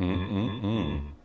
Mm-mm-mm.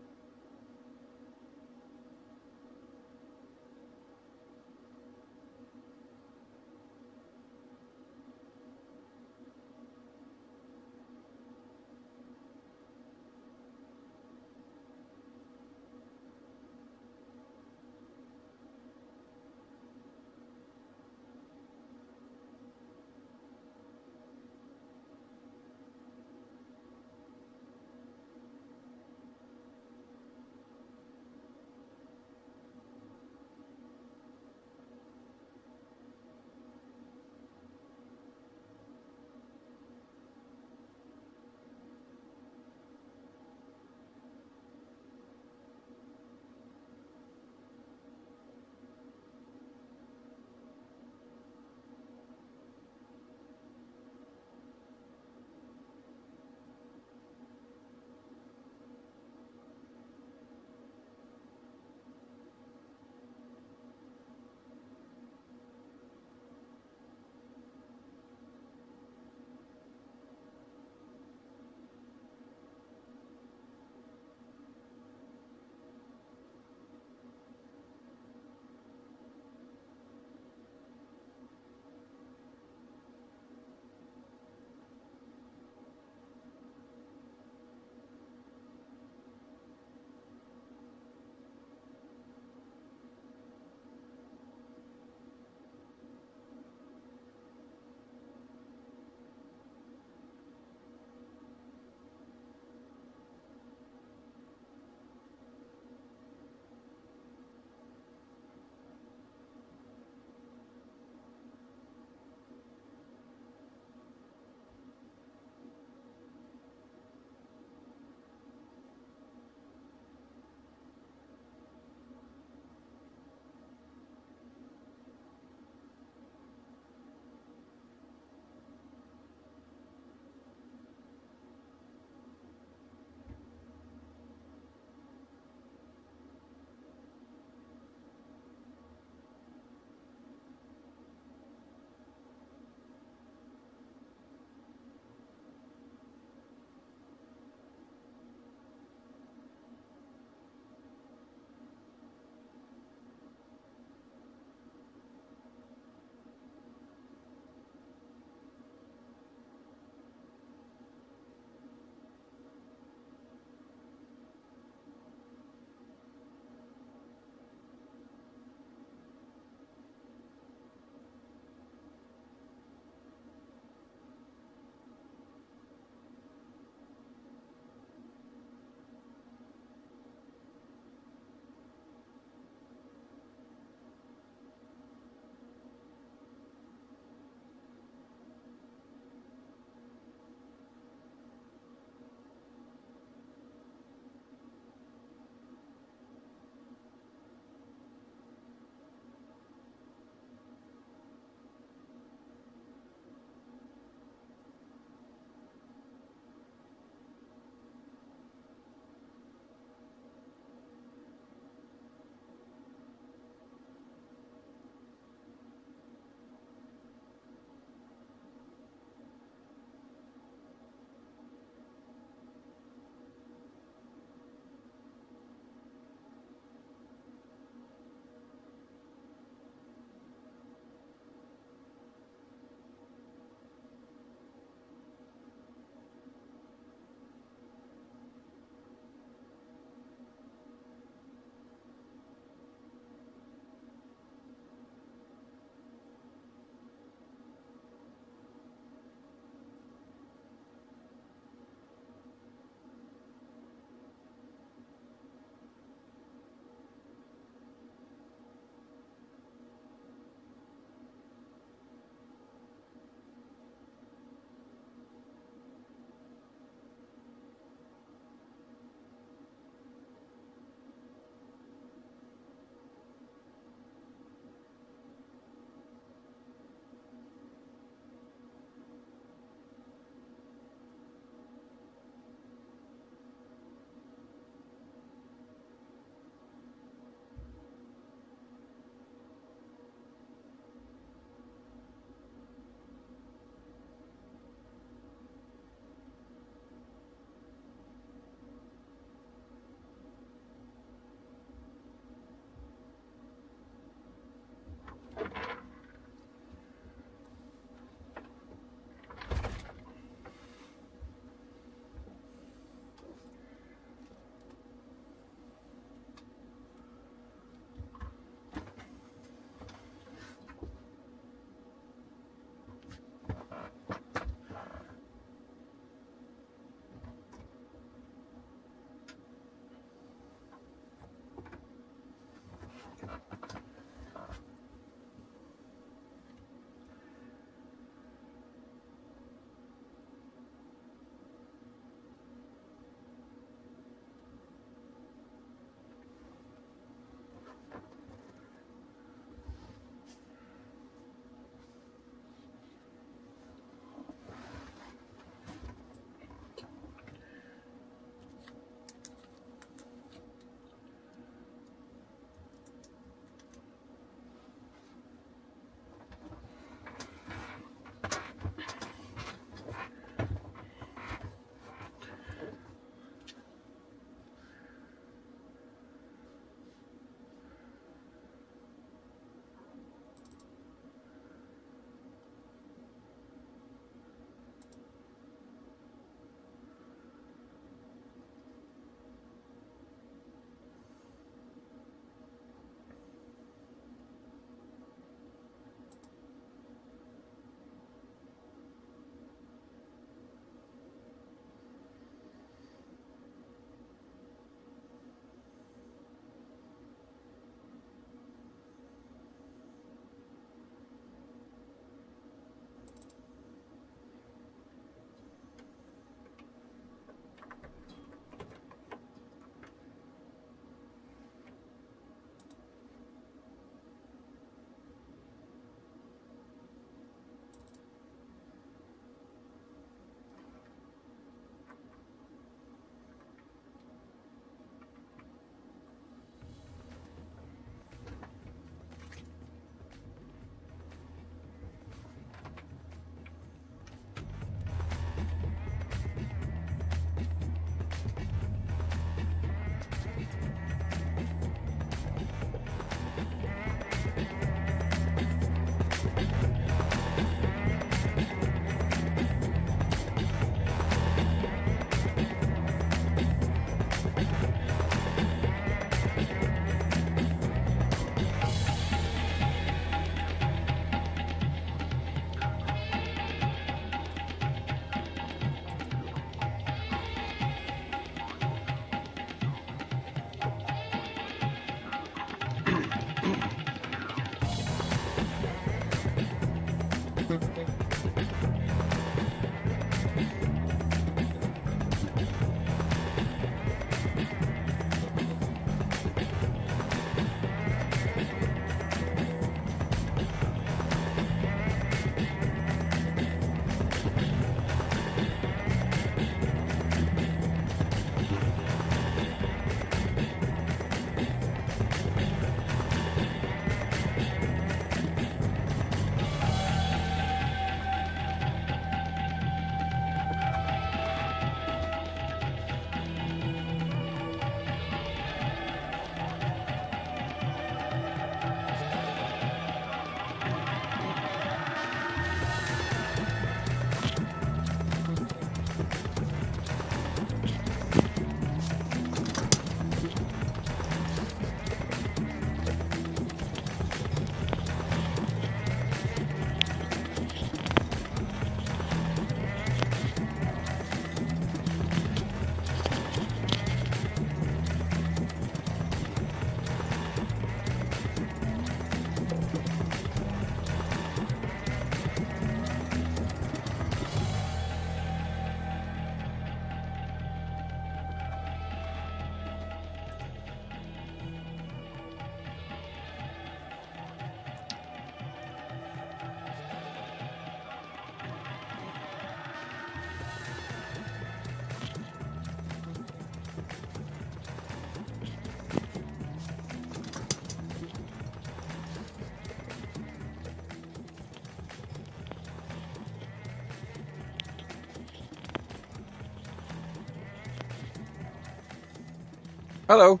Hello.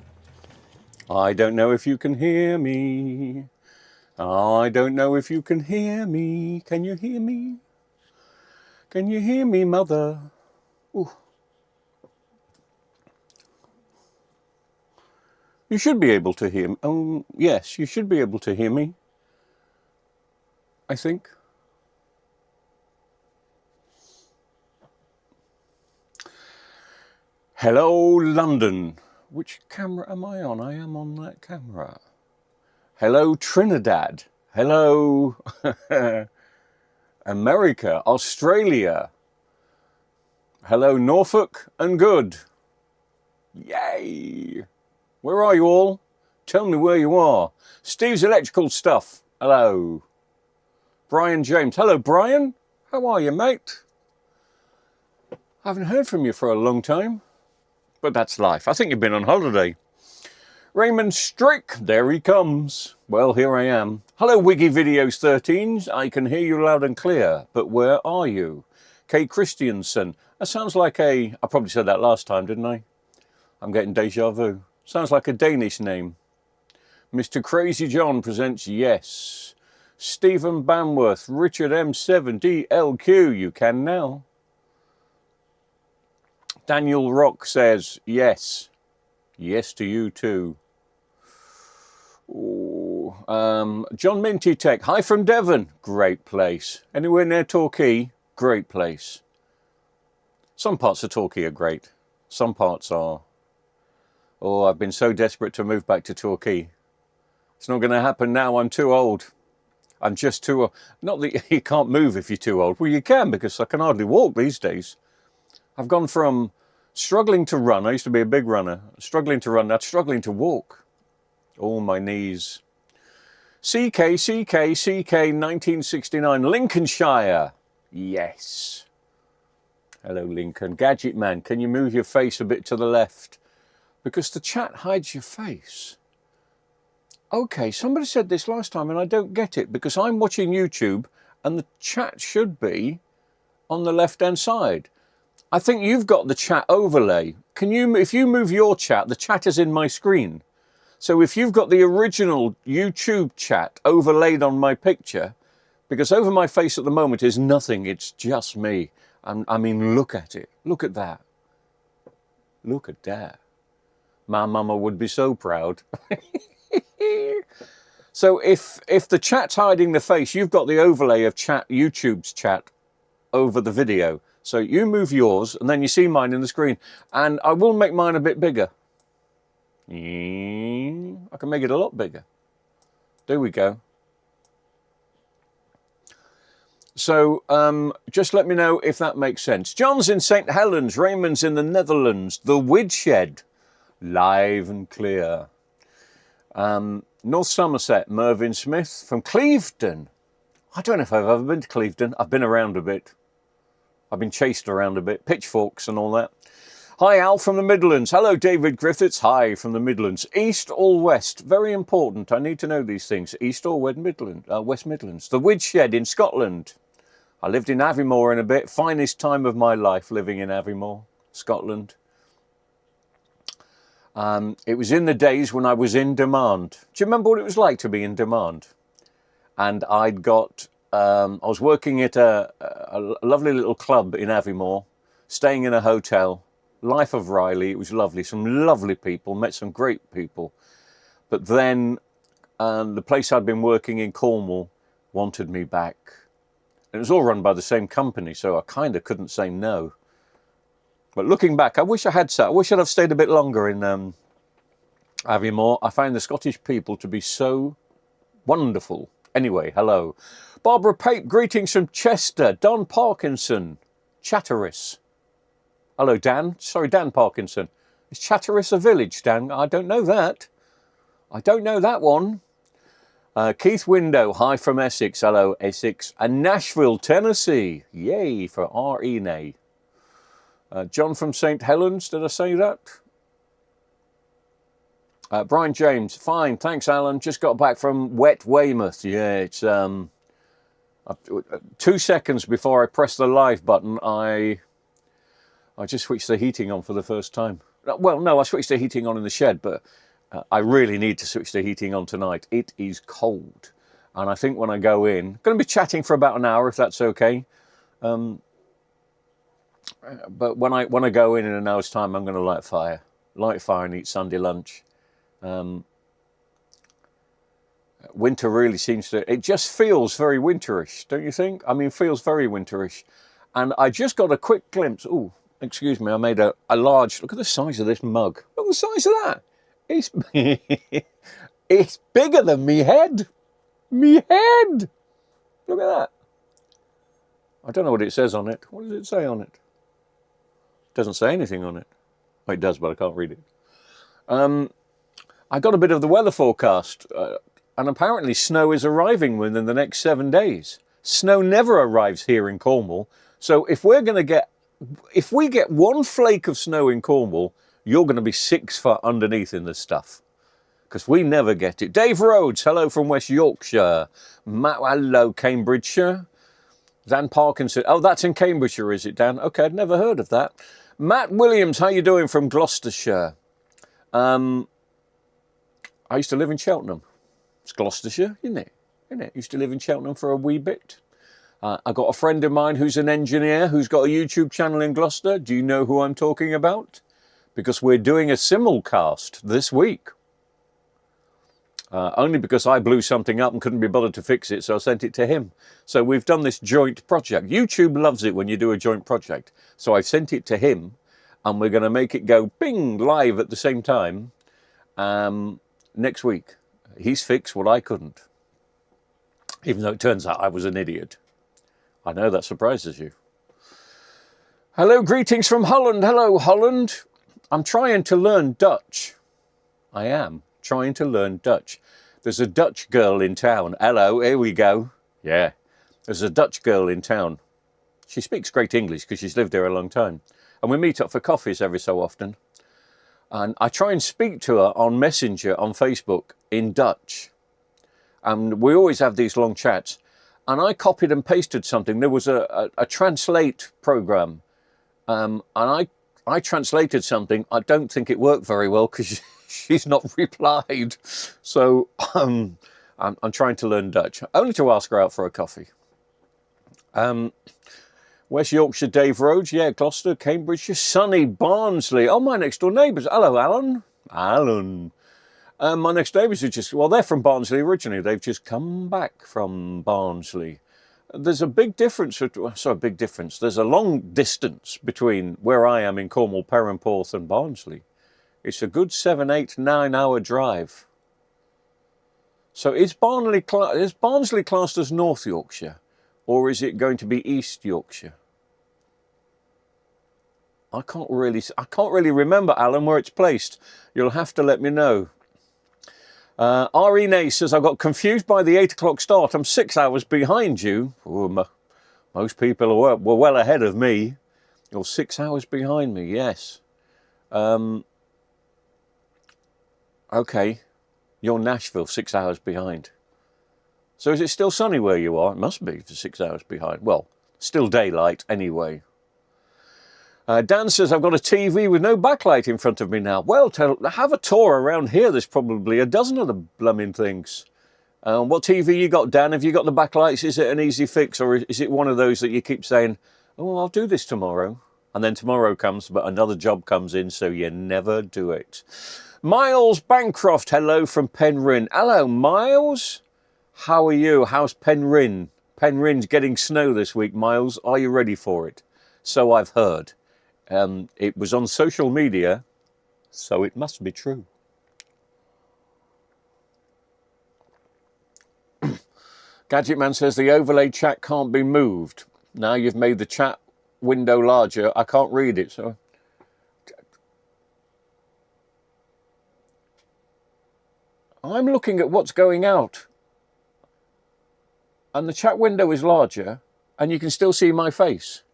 I don't know if you can hear me. I don't know if you can hear me. Can you hear me? Can you hear me, mother? Ooh. You should be able to hear me. Oh, yes, you should be able to hear me. I think. Hello, London. Which camera am I on? I am on that camera. Hello, Trinidad. Hello, America, Australia. Hello, Norfolk and Good. Yay! Where are you all? Tell me where you are. Steve's Electrical Stuff. Hello. Brian James. Hello, Brian. How are you, mate? I haven't heard from you for a long time. But that's life. I think you've been on holiday. Raymond Strick. There he comes. Well, here I am. Hello, Wiggy Videos 13s. I can hear you loud and clear. But where are you? Kay Christiansen. That sounds like I probably said that last time, didn't I? I'm getting deja vu. Sounds like a Danish name. Mr. Crazy John presents yes. Stephen Banworth, Richard M7DLQ, you can now. Daniel Rock says yes. Yes to you too. Ooh, John Minty Tech, hi from Devon. Great place. Anywhere near Torquay? Great place. Some parts of Torquay are great. Some parts are... Oh, I've been so desperate to move back to Torquay. It's not going to happen now. I'm too old. I'm just too old. Not that you can't move if you're too old. Well, you can, because I can hardly walk these days. I've gone from struggling to run. I used to be a big runner. Struggling to run. Now struggling to walk. Oh, my knees. CK 1969. Lincolnshire. Yes. Hello, Lincoln. Gadget Man, can you move your face a bit to the left? Because the chat hides your face. Okay, somebody said this last time and I don't get it, because I'm watching YouTube and the chat should be on the left-hand side. I think you've got the chat overlay. Can you, if you move your chat, the chat is in my screen. So if you've got the original YouTube chat overlaid on my picture, because over my face at the moment is nothing, it's just me. I mean, look at it. Look at that. Look at that. My mama would be so proud. So if the chat's hiding the face, you've got the overlay of chat, YouTube's chat over the video. So you move yours and then you see mine in the screen. And I will make mine a bit bigger. I can make it a lot bigger. There we go. So just let me know if that makes sense. John's in St. Helens, Raymond's in the Netherlands, the Widshed, live and clear. North Somerset, Mervyn Smith from Clevedon. I don't know if I've ever been to Clevedon. I've been around a bit. I've been chased around a bit. Pitchforks and all that. Hi, Al from the Midlands. Hello, David Griffiths. Hi from the Midlands. East or West? Very important. I need to know these things. East or West Midlands? West Midlands. The Widshed in Scotland. I lived in Aviemore in a bit. Finest time of my life living in Aviemore, Scotland. It was in the days when I was in demand. Do you remember what it was like to be in demand? And I'd got... I was working at a lovely little club in Aviemore, staying in a hotel. Life of Riley, it was lovely. Some lovely people, met some great people. But then the place I'd been working in Cornwall wanted me back. It was all run by the same company, so I kind of couldn't say no. But looking back, I wish I had sat. I wish I'd have stayed a bit longer in Aviemore. I found the Scottish people to be so wonderful. Anyway, hello. Barbara Pape, greetings from Chester. Don Parkinson, Chatteris. Hello, Dan. Sorry, Dan Parkinson. Is Chatteris a village, Dan? I don't know that. I don't know that one. Keith Window, hi from Essex. Hello, Essex. And Nashville, Tennessee. Yay for R.E.N.A. John from St. Helens, did I say that? Brian James, fine, thanks Alan. Just got back from wet Weymouth. Yeah, it's 2 seconds before I press the live button, I just switched the heating on for the first time. Well, no, I switched the heating on in the shed, but I really need to switch the heating on tonight. It is cold. And I think when I go in, going to be chatting for about an hour, if that's okay. But when I go in an hour's time, I'm going to light fire and eat Sunday lunch. Winter really seems to, it just feels very winterish, don't you think? I mean, feels very winterish. And I just got a quick glimpse. Oh, excuse me, I made a large, look at the size of this mug. Look at the size of that. It's, it's bigger than me head. Me head. Look at that. I don't know what it says on it. What does it say on it? It doesn't say anything on it. Oh, it does, but I can't read it. I got a bit of the weather forecast, and apparently snow is arriving within the next 7 days. Snow never arrives here in Cornwall. So if we get one flake of snow in Cornwall, you're going to be 6 foot underneath in this stuff. Because we never get it. Dave Rhodes, hello from West Yorkshire. Matt, hello, Cambridgeshire. Dan Parkinson, oh, that's in Cambridgeshire, is it, Dan? Okay, I'd never heard of that. Matt Williams, how you doing from Gloucestershire? I used to live in Cheltenham. It's Gloucestershire, isn't it? Used to live in Cheltenham for a wee bit. I got a friend of mine who's an engineer who's got a YouTube channel in Gloucester. Do you know who I'm talking about? Because we're doing a simulcast this week. Only because I blew something up and couldn't be bothered to fix it, so I sent it to him. So we've done this joint project. YouTube loves it when you do a joint project. So I've sent it to him, and we're going to make it go bing live at the same time next week. He's fixed what I couldn't. Even though it turns out I was an idiot. I know that surprises you. Hello, greetings from Holland. Hello, Holland. I'm trying to learn Dutch. I am trying to learn Dutch. There's a Dutch girl in town. Hello, here we go. Yeah, there's a Dutch girl in town. She speaks great English because she's lived there a long time. And we meet up for coffees every so often. And I try and speak to her on Messenger on Facebook in Dutch. And we always have these long chats. And I copied and pasted something. There was a translate program. And I translated something. I don't think it worked very well because she's not replied. So I'm trying to learn Dutch. Only to ask her out for a coffee. West Yorkshire, Dave Rhodes. Yeah, Gloucester, Cambridgeshire, sunny Barnsley. Oh, my next door neighbours. Hello, Alan. Alan. My next neighbours are just, well, they're from Barnsley originally. They've just come back from Barnsley. There's a big difference, big difference. There's a long distance between where I am in Cornwall, Perranporth and Barnsley. It's a good 7, 8, 9 hour drive. So is Barnsley classed as North Yorkshire, or is it going to be East Yorkshire? I can't really remember, Alan, where it's placed. You'll have to let me know. R.E. says, I got confused by the 8 o'clock start. I'm 6 hours behind you. Ooh, most people were well ahead of me. You're 6 hours behind me, yes. Okay, you're Nashville, 6 hours behind. So is it still sunny where you are? It must be for 6 hours behind. Well, still daylight anyway. Dan says, I've got a TV with no backlight in front of me now. Well, have a tour around here. There's probably a dozen of the blooming things. What TV you got, Dan? Have you got the backlights? Is it an easy fix, or is it one of those that you keep saying, oh, I'll do this tomorrow? And then tomorrow comes, but another job comes in, so you never do it. Miles Bancroft, hello from Penryn. Hello, Miles. How are you? How's Penryn? Penryn's getting snow this week, Miles. Are you ready for it? So I've heard. It was on social media, so it must be true. Gadget Man says the overlay chat can't be moved. Now you've made the chat window larger. I can't read it, so... I'm looking at what's going out. And the chat window is larger, and you can still see my face.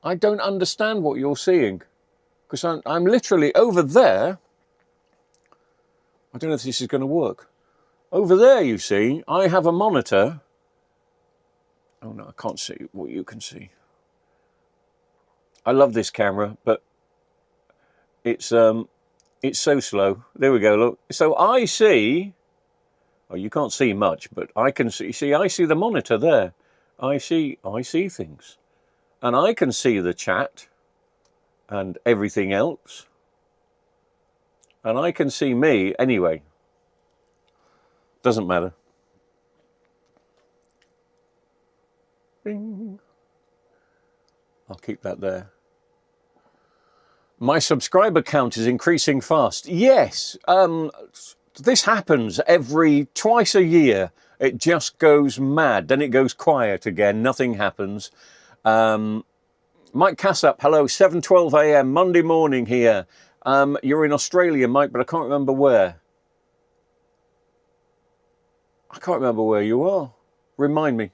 I don't understand what you're seeing, because I'm literally over there. I don't know if this is going to work. Over there, you see, I have a monitor. Oh no, I can't see what you can see. I love this camera, but It's so slow. There we go, look. So I see, oh, you can't see much, but I can see, I see the monitor there. I see things. And I can see the chat and everything else. And I can see me anyway. Doesn't matter. Bing. I'll keep that there. My subscriber count is increasing fast. Yes, this happens twice a year. It just goes mad. Then it goes quiet again. Nothing happens. Mike Cassup, hello, 7:12 a.m. Monday morning here. You're in Australia, Mike, but I can't remember where. I can't remember where you are. Remind me.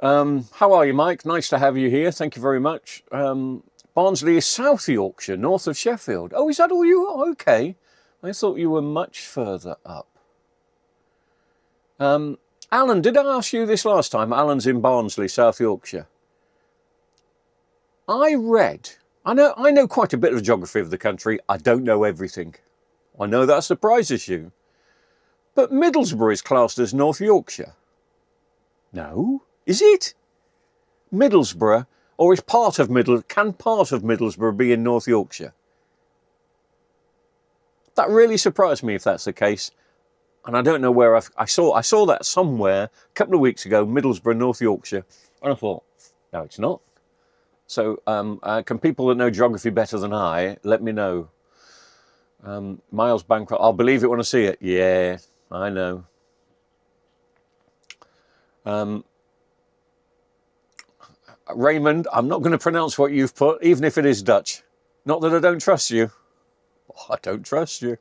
How are you, Mike? Nice to have you here. Thank you very much. Barnsley is South Yorkshire, north of Sheffield. Oh, is that all you are? Okay. I thought you were much further up. Alan, did I ask you this last time? Alan's in Barnsley, South Yorkshire. I know quite a bit of geography of the country. I don't know everything. I know that surprises you. But Middlesbrough is classed as North Yorkshire. No? Is it? Middlesbrough, or is part of can part of Middlesbrough be in North Yorkshire? That really surprised me if that's the case. And I don't know where I saw that somewhere a couple of weeks ago, Middlesbrough, North Yorkshire. And I thought, no, it's not. So can people that know geography better than I let me know? Miles Bancroft, I'll believe it when I see it. Yeah, I know. Raymond, I'm not going to pronounce what you've put, even if it is Dutch. Not that I don't trust you. Oh, I don't trust you.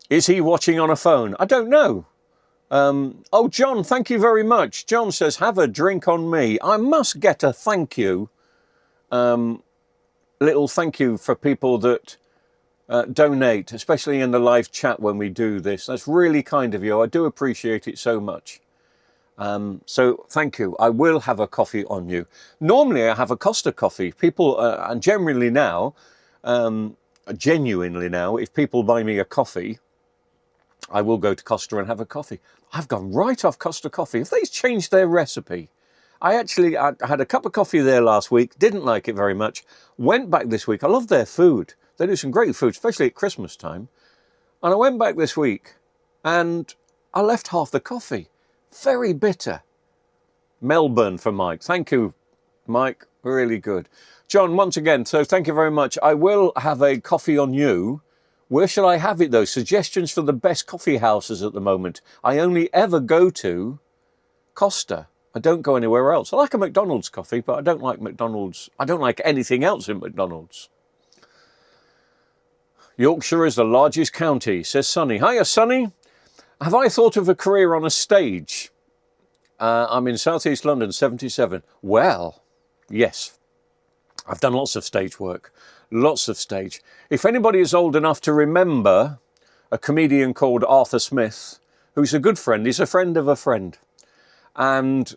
Is he watching on a phone? I don't know. Oh, John, thank you very much. John says, have a drink on me. I must get a thank you. Little thank you for people that donate, especially in the live chat when we do this. That's really kind of you. I do appreciate it so much. So thank you. I will have a coffee on you. Normally I have a Costa coffee. People, and genuinely now, if people buy me a coffee, I will go to Costa and have a coffee. I've gone right off Costa Coffee. If they changed their recipe, I had a cup of coffee there last week, didn't like it very much, went back this week. I love their food. They do some great food, especially at Christmas time. And I went back this week and I left half the coffee. Very bitter. Melbourne for Mike. Thank you, Mike. Really good. John, once again, so thank you very much. I will have a coffee on you. Where shall I have it, though? Suggestions for the best coffee houses at the moment. I only ever go to Costa. I don't go anywhere else. I like a McDonald's coffee, but I don't like McDonald's. I don't like anything else in McDonald's. Yorkshire is the largest county, says Sonny. Hiya, Sonny. Have I thought of a career on a stage? I'm in South East London, 77. Well, yes. I've done lots of stage work. Lots of stage. If anybody is old enough to remember a comedian called Arthur Smith, who's a good friend, he's a friend of a friend. And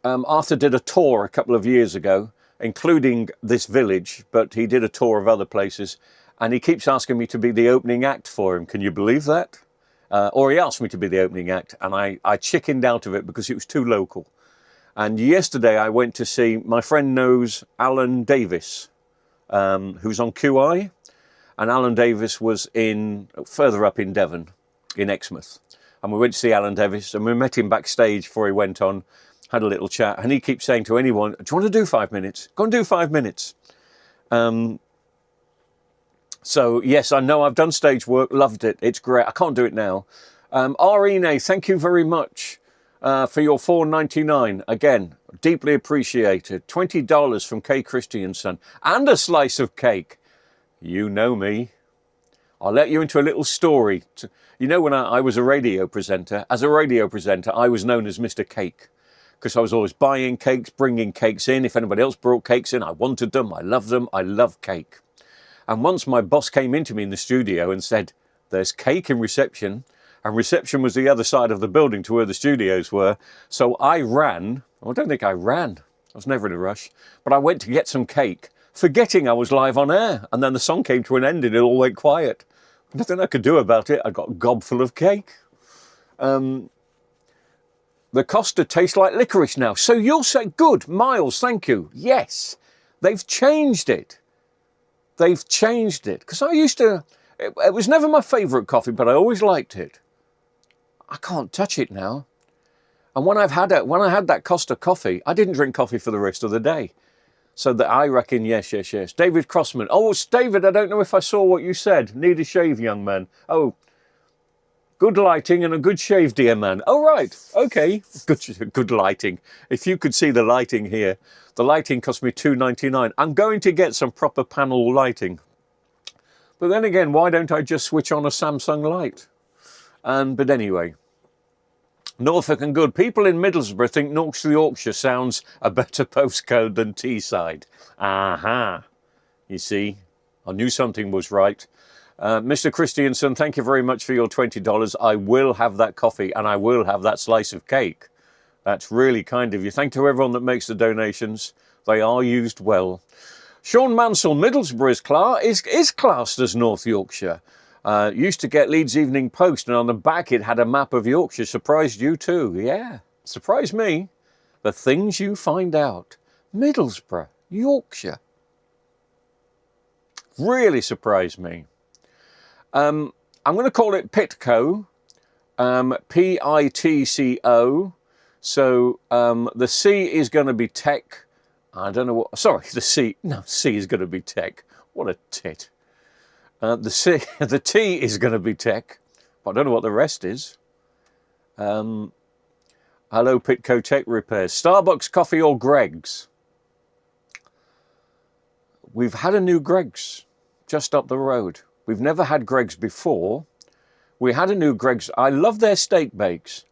Arthur did a tour a couple of years ago, including this village, but he did a tour of other places. And he keeps asking me to be the opening act for him. Can you believe that? Or he asked me to be the opening act, and I chickened out of it because it was too local. And yesterday I went to see, my friend knows Alan Davis, who's on QI, and Alan Davis was further up in Devon, in Exmouth. And we went to see Alan Davis, and we met him backstage before he went on, had a little chat, and he keeps saying to anyone, do you want to do 5 minutes? Go and do 5 minutes. So, yes, I know I've done stage work, loved it, it's great. I can't do it now. Arine, thank you very much for your $4.99. Again, deeply appreciated. $20 from Kay Christianson and a slice of cake. You know me. I'll let you into a little story. You know, when I was a radio presenter, as a radio presenter, I was known as Mr. Cake because I was always buying cakes, bringing cakes in. If anybody else brought cakes in, I wanted them, I loved them, I love cake. And once my boss came into me in the studio and said, there's cake in reception, and reception was the other side of the building to where the studios were. So I ran, I don't think I ran, I was never in a rush, but I went to get some cake. forgetting I was live on air. And then the song came to an end and it all went quiet. Nothing I could do about it. I got a gob full of cake. The Costa tastes like licorice now. So you'll say, good, Miles, thank you. Yes, they've changed it. They've changed it. Because I used to, it was never my favourite coffee, but I always liked it. I can't touch it now. And when I had that Costa coffee, I didn't drink coffee for the rest of the day. So that I reckon, yes. David Crossman. Oh, it's David, I don't know if I saw what you said. Need a shave, young man. Oh, good lighting and a good shave, dear man. Oh, right. Okay. Good lighting. If you could see the lighting here. The lighting cost me $2.99. I'm going to get some proper panel lighting. But then again, why don't I just switch on a Samsung light? But anyway, Norfolk and good. People in Middlesbrough think North Yorkshire sounds a better postcode than Teesside. Aha. You see, I knew something was right. Mr. Christiansen, thank you very much for your $20. I will have that coffee and I will have that slice of cake. That's really kind of you. Thank you to everyone that makes the donations. They are used well. Sean Mansell, Middlesbrough is classed as North Yorkshire. Used to get Leeds Evening Post and on the back it had a map of Yorkshire. Surprised you too. Yeah, surprised me. The things you find out. Middlesbrough, Yorkshire. Really surprised me. I'm going to call it Pitco, P-I-T-C-O. So the C is going to be tech. I don't know what, sorry, C is going to be tech. What a tit. The T is going to be tech, but I don't know what the rest is. Hello, Pitco Tech Repairs. Starbucks coffee or Greggs? We've had a new Greggs just up the road. We've never had Greggs before. We had a new Greggs. I love their steak bakes,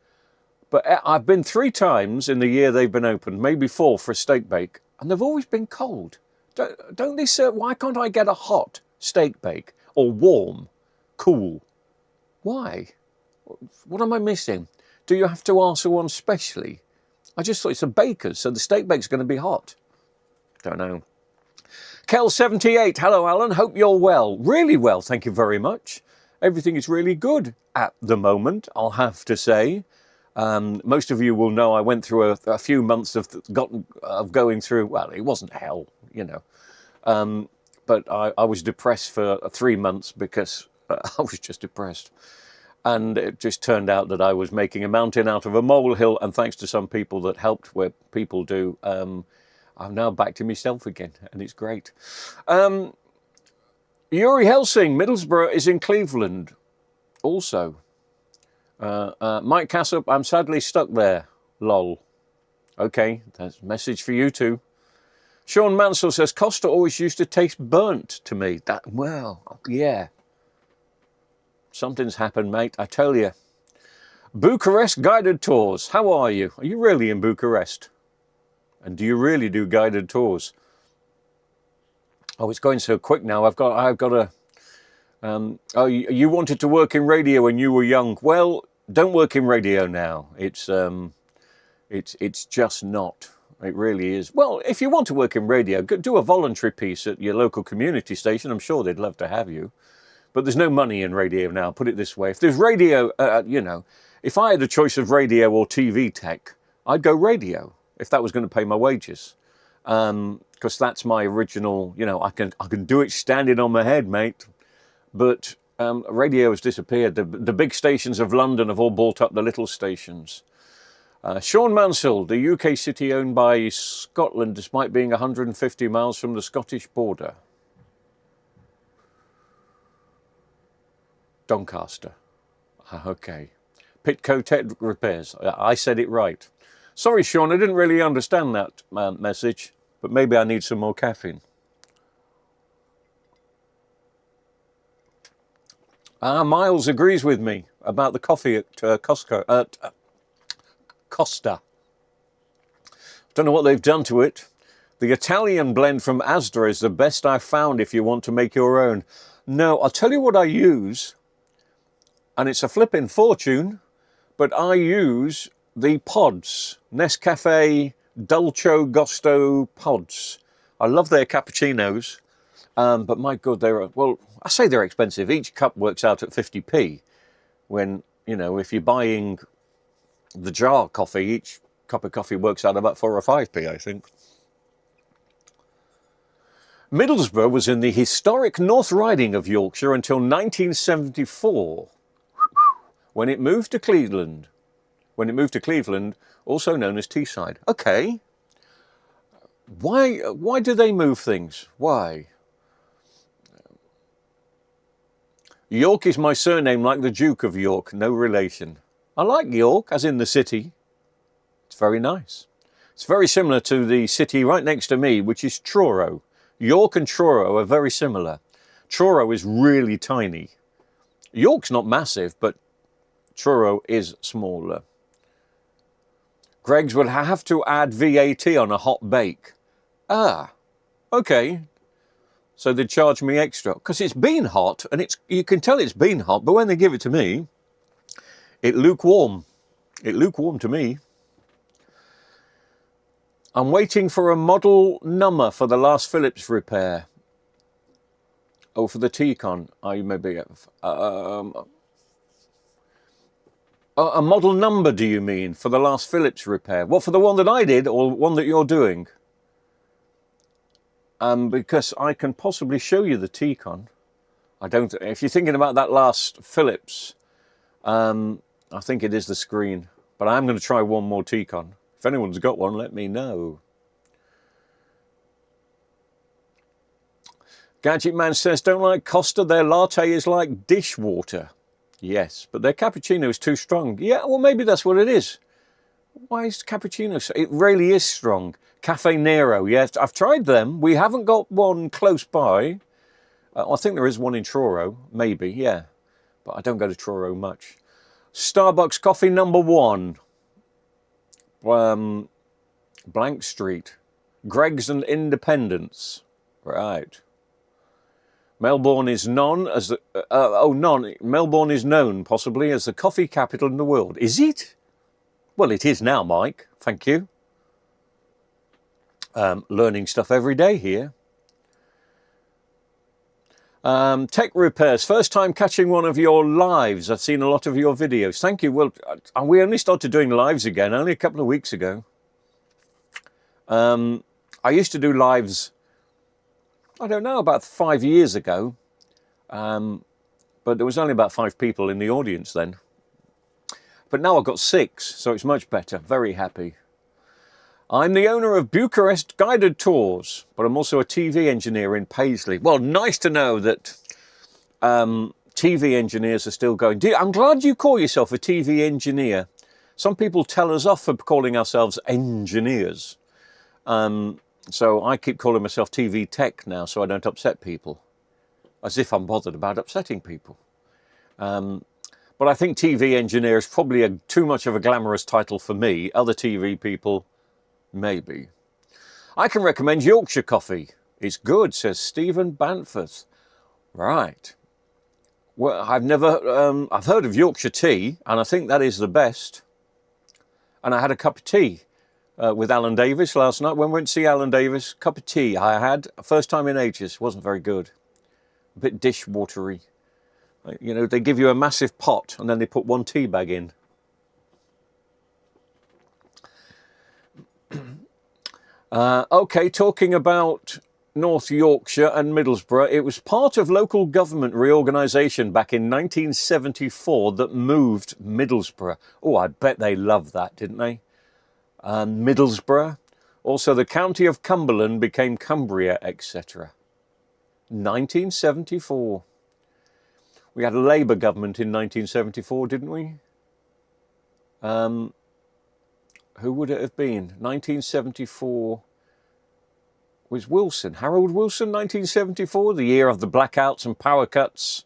but I've been 3 times in the year they've been opened, maybe 4 for a steak bake, and they've always been cold. Don't they serve, why can't I get a hot steak bake or warm, cool? Why? What am I missing? Do you have to ask for one specially? I just thought it's a baker's, so the steak bake's going to be hot. Don't know. Kel78, hello Alan, hope you're well. Really well, thank you very much. Everything is really good at the moment, I'll have to say. Most of you will know I went through a few months of going through, well, it wasn't hell, you know. But I was depressed for 3 months because I was just depressed. And it just turned out that I was making a mountain out of a molehill, and thanks to some people that helped where people do, I'm now back to myself again, and it's great. Yuri Helsing, Middlesbrough is in Cleveland also. Mike Cassup, I'm sadly stuck there, lol. Okay, that's a message for you too. Sean Mansell says, Costa always used to taste burnt to me. That, well, yeah. Something's happened, mate, I tell you. Bucharest guided tours, how are you? Are you really in Bucharest? And do you really do guided tours? Oh, it's going so quick now. I've got a. Oh, you wanted to work in radio when you were young. Well, don't work in radio now. It's just not. It really is. Well, if you want to work in radio, do a voluntary piece at your local community station. I'm sure they'd love to have you. But there's no money in radio now. Put it this way: if there's radio, you know, if I had a choice of radio or TV tech, I'd go radio. If that was going to pay my wages, because that's my original, you know, I can do it standing on my head, mate. But radio has disappeared. The big stations of London have all bought up the little stations. Sean Mansell, the UK city owned by Scotland, despite being 150 miles from the Scottish border. Doncaster. Okay. Pitco Tech Repairs. I said it right. Sorry, Sean, I didn't really understand that message, but maybe I need some more caffeine. Miles agrees with me about the coffee at Costa. Don't know what they've done to it. The Italian blend from Asda is the best I've found if you want to make your own. No, I'll tell you what I use, and it's a flipping fortune, but I use the pods, Nescafe Dolce Gusto pods. I love their cappuccinos, but my God, well, I say they're expensive. Each cup works out at 50p. When, you know, if you're buying the jar coffee, each cup of coffee works out about 4 or 5p, I think. Middlesbrough was in the historic North Riding of Yorkshire until 1974, when it moved to Cleveland. Also known as Teesside. Okay. Why do they move things? Why? York is my surname, like the Duke of York, no relation. I like York, as in the city. It's very nice. It's very similar to the city right next to me, which is Truro. York and Truro are very similar. Truro is really tiny. York's not massive, but Truro is smaller. Greggs would have to add VAT on a hot bake. Ah, okay. So they'd charge me extra because it's been hot, and you can tell it's been hot, but when they give it to me, it's lukewarm. It's lukewarm to me. I'm waiting for a model number for the last Philips repair. Oh, for the T-Con. I maybe a model number, do you mean, for the last Philips repair? What, for the one that I did or one that you're doing? Because I can possibly show you the T-Con. If you're thinking about that last Philips, I think it is the screen. But I am going to try one more T-Con. If anyone's got one, let me know. Gadget Man says, don't like Costa, their latte is like dishwater. Yes, but their cappuccino is too strong. Yeah, well, maybe that's what it is. Why is cappuccino so... It really is strong. Cafe Nero, yes, I've tried them. We haven't got one close by. I think there is one in Truro, maybe, yeah. But I don't go to Truro much. Starbucks coffee number 1. Blank Street. Greggs and Independence. Right. Melbourne is Melbourne is known possibly as the coffee capital in the world. Is it? Well, it is now, Mike. Thank you. Learning stuff every day here. Tech repairs. First time catching one of your lives. I've seen a lot of your videos. Thank you. Well, we only started doing lives again only a couple of weeks ago. I used to do lives, I don't know, about 5 years ago. But there was only about 5 people in the audience then. But now I've got 6, so it's much better. Very happy. I'm the owner of Bucharest Guided Tours, but I'm also a TV engineer in Paisley. Well, nice to know that TV engineers are still going. I'm glad you call yourself a TV engineer. Some people tell us off for calling ourselves engineers. So I keep calling myself TV tech now so I don't upset people. As if I'm bothered about upsetting people. But I think TV engineer is probably too much of a glamorous title for me. Other TV people, maybe. I can recommend Yorkshire coffee. It's good, says Stephen Bantforth. Right. Well, I've heard of Yorkshire tea, and I think that is the best. And I had a cup of tea with Alan Davis last night. When we went to see Alan Davis, cup of tea I had, first time in ages. Wasn't very good. A bit dishwatery. You know, they give you a massive pot and then they put one tea bag in. Okay, talking about North Yorkshire and Middlesbrough, it was part of local government reorganisation back in 1974 that moved Middlesbrough. Oh, I bet they loved that, didn't they? Middlesbrough. Also, the county of Cumberland became Cumbria, etc. 1974. We had a Labour government in 1974, didn't we? Who would it have been? 1974 was Wilson. Harold Wilson, 1974, the year of the blackouts and power cuts.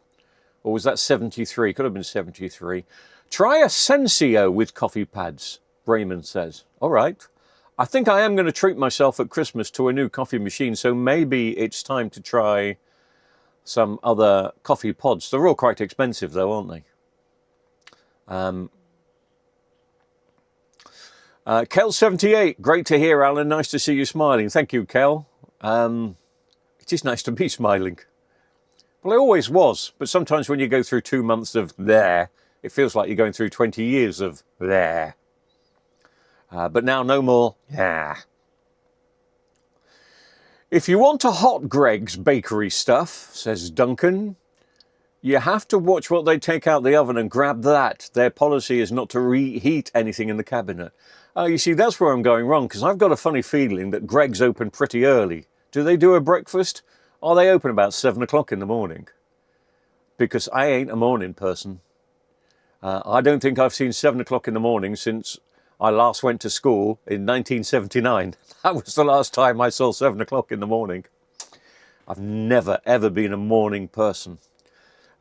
Or was that 73? Could have been 73. Try a Sensio with coffee pads, Raymond says. All right. I think I am going to treat myself at Christmas to a new coffee machine, so maybe it's time to try some other coffee pods. They're all quite expensive though, aren't they? Kel78, great to hear, Alan. Nice to see you smiling. Thank you, Kel. It is nice to be smiling. Well, I always was, but sometimes when you go through 2 months of there, it feels like you're going through 20 years of there. But now no more, yeah. If you want a hot Greggs bakery stuff, says Duncan, you have to watch what they take out the oven and grab that. Their policy is not to reheat anything in the cabinet. You see, that's where I'm going wrong, because I've got a funny feeling that Greggs open pretty early. Do they do a breakfast? Are they open about 7 o'clock in the morning? Because I ain't a morning person. I don't think I've seen 7 o'clock in the morning since I last went to school in 1979. That was the last time I saw 7 o'clock in the morning. I've never, ever been a morning person.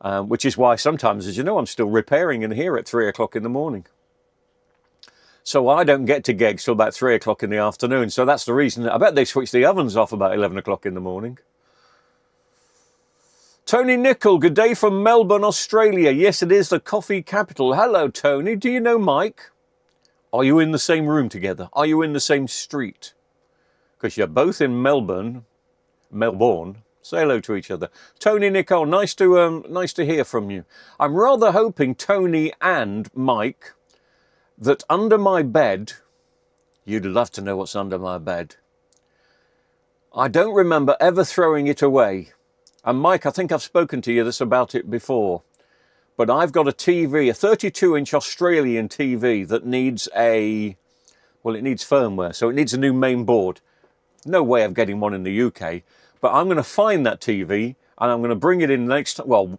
Which is why sometimes, as you know, I'm still repairing in here at 3 o'clock in the morning. So I don't get to Greggs till about 3 o'clock in the afternoon. So that's the reason. I bet they switch the ovens off about 11 o'clock in the morning. Tony Nicol, good day from Melbourne, Australia. Yes, it is the coffee capital. Hello, Tony. Do you know Mike? Are you in the same room together? Are you in the same street? Because you're both in Melbourne. Say hello to each other. Tony Nicol, nice to hear from you. I'm rather hoping, Tony and Mike, that under my bed, you'd love to know what's under my bed. I don't remember ever throwing it away. And Mike, I think I've spoken to you about it before. But I've got a TV, a 32-inch Australian TV that needs it needs firmware, so it needs a new main board. No way of getting one in the UK, but I'm going to find that TV and I'm going to bring it in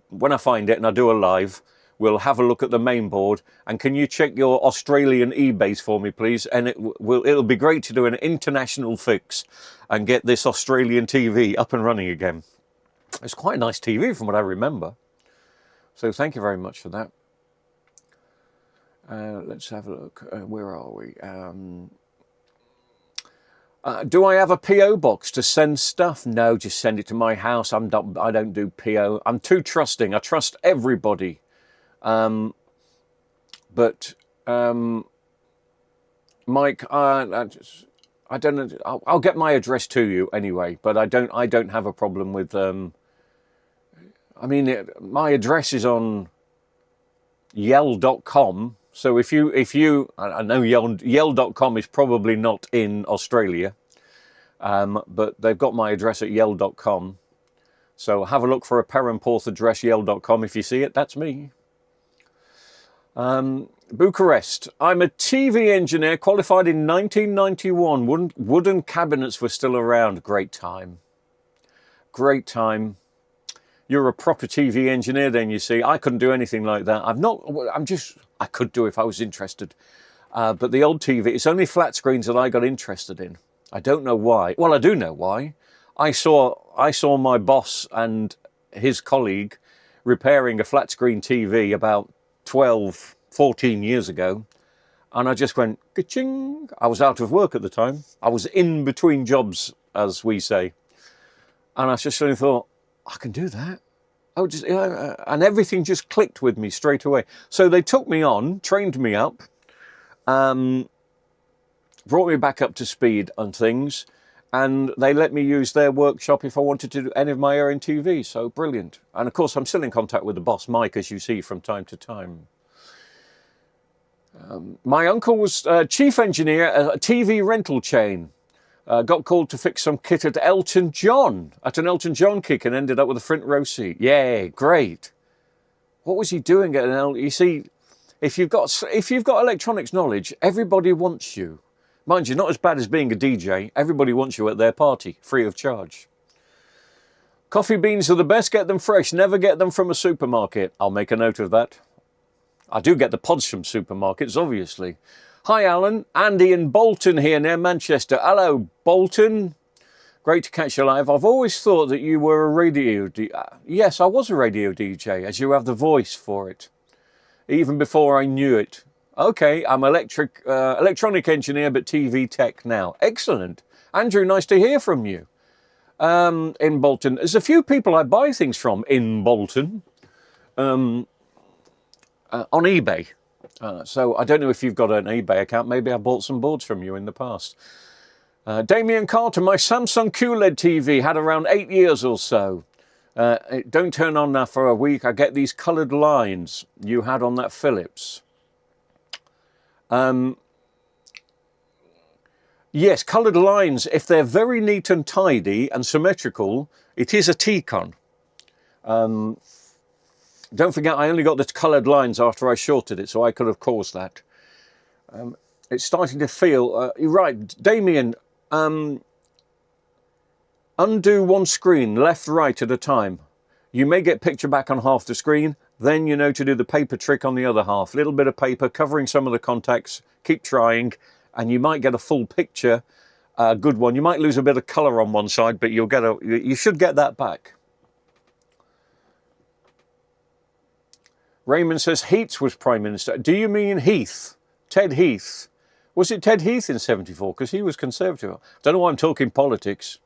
when I find it and I do a live, we'll have a look at the main board. And can you check your Australian eBays for me, please? And it'll be great to do an international fix and get this Australian TV up and running again. It's quite a nice TV from what I remember. So thank you very much for that. Let's have a look. Where are we? Do I have a PO box to send stuff? No, just send it to my house. I don't do PO. I'm too trusting. I trust everybody. Mike, I don't know. I'll get my address to you anyway. But I don't have a problem with. My address is on yell.com. So if you, I know yell.com is probably not in Australia, but they've got my address at yell.com. So have a look for a Perranporth address, yell.com. If you see it, that's me. Bucharest. I'm a TV engineer, qualified in 1991. Wooden cabinets were still around. Great time. Great time. You're a proper TV engineer then, you see. I couldn't do anything like that. I could do if I was interested. But the old TV, it's only flat screens that I got interested in. I don't know why. Well, I do know why. I saw my boss and his colleague repairing a flat screen TV about 12, 14 years ago. And I just went, ka-ching. I was out of work at the time. I was in between jobs, as we say. And I just suddenly thought, I can do that. And everything just clicked with me straight away. So they took me on, trained me up, brought me back up to speed on things, and they let me use their workshop if I wanted to do any of my own TV. So brilliant. And of course, I'm still in contact with the boss, Mike, as you see from time to time. My uncle was chief engineer at a TV rental chain. Got called to fix some kit at an Elton John kick, and ended up with a front row seat. Yeah, great. What was he doing at an Elton? You see, if you've got electronics knowledge, everybody wants you. Mind you, not as bad as being a DJ. Everybody wants you at their party, free of charge. Coffee beans are the best. Get them fresh. Never get them from a supermarket. I'll make a note of that. I do get the pods from supermarkets, obviously. Hi, Alan. Andy in Bolton here near Manchester. Hello, Bolton. Great to catch you live. I've always thought that you were a radio DJ. Yes, I was a radio DJ, as you have the voice for it. Even before I knew it. Okay, I'm electronic engineer, but TV tech now. Excellent. Andrew, nice to hear from you. In Bolton. There's a few people I buy things from in Bolton. On eBay. So I don't know if you've got an eBay account. Maybe I bought some boards from you in the past. Damien Carter, my Samsung QLED TV had around 8 years or so. It don't turn on now for a week. I get these coloured lines you had on that Philips. Yes, coloured lines, if they're very neat and tidy and symmetrical, it is a T-Con. Don't forget, I only got the coloured lines after I shorted it, so I could have caused that. It's starting to feel... you're right, Damien, undo one screen, left, right at a time. You may get picture back on half the screen, then you know to do the paper trick on the other half. Little bit of paper covering some of the contacts, keep trying, and you might get a full picture, a good one. You might lose a bit of colour on one side, but you should get that back. Raymond says Heath was Prime Minister. Do you mean Heath? Ted Heath? Was it Ted Heath in 74? Because he was Conservative. Don't know why I'm talking politics.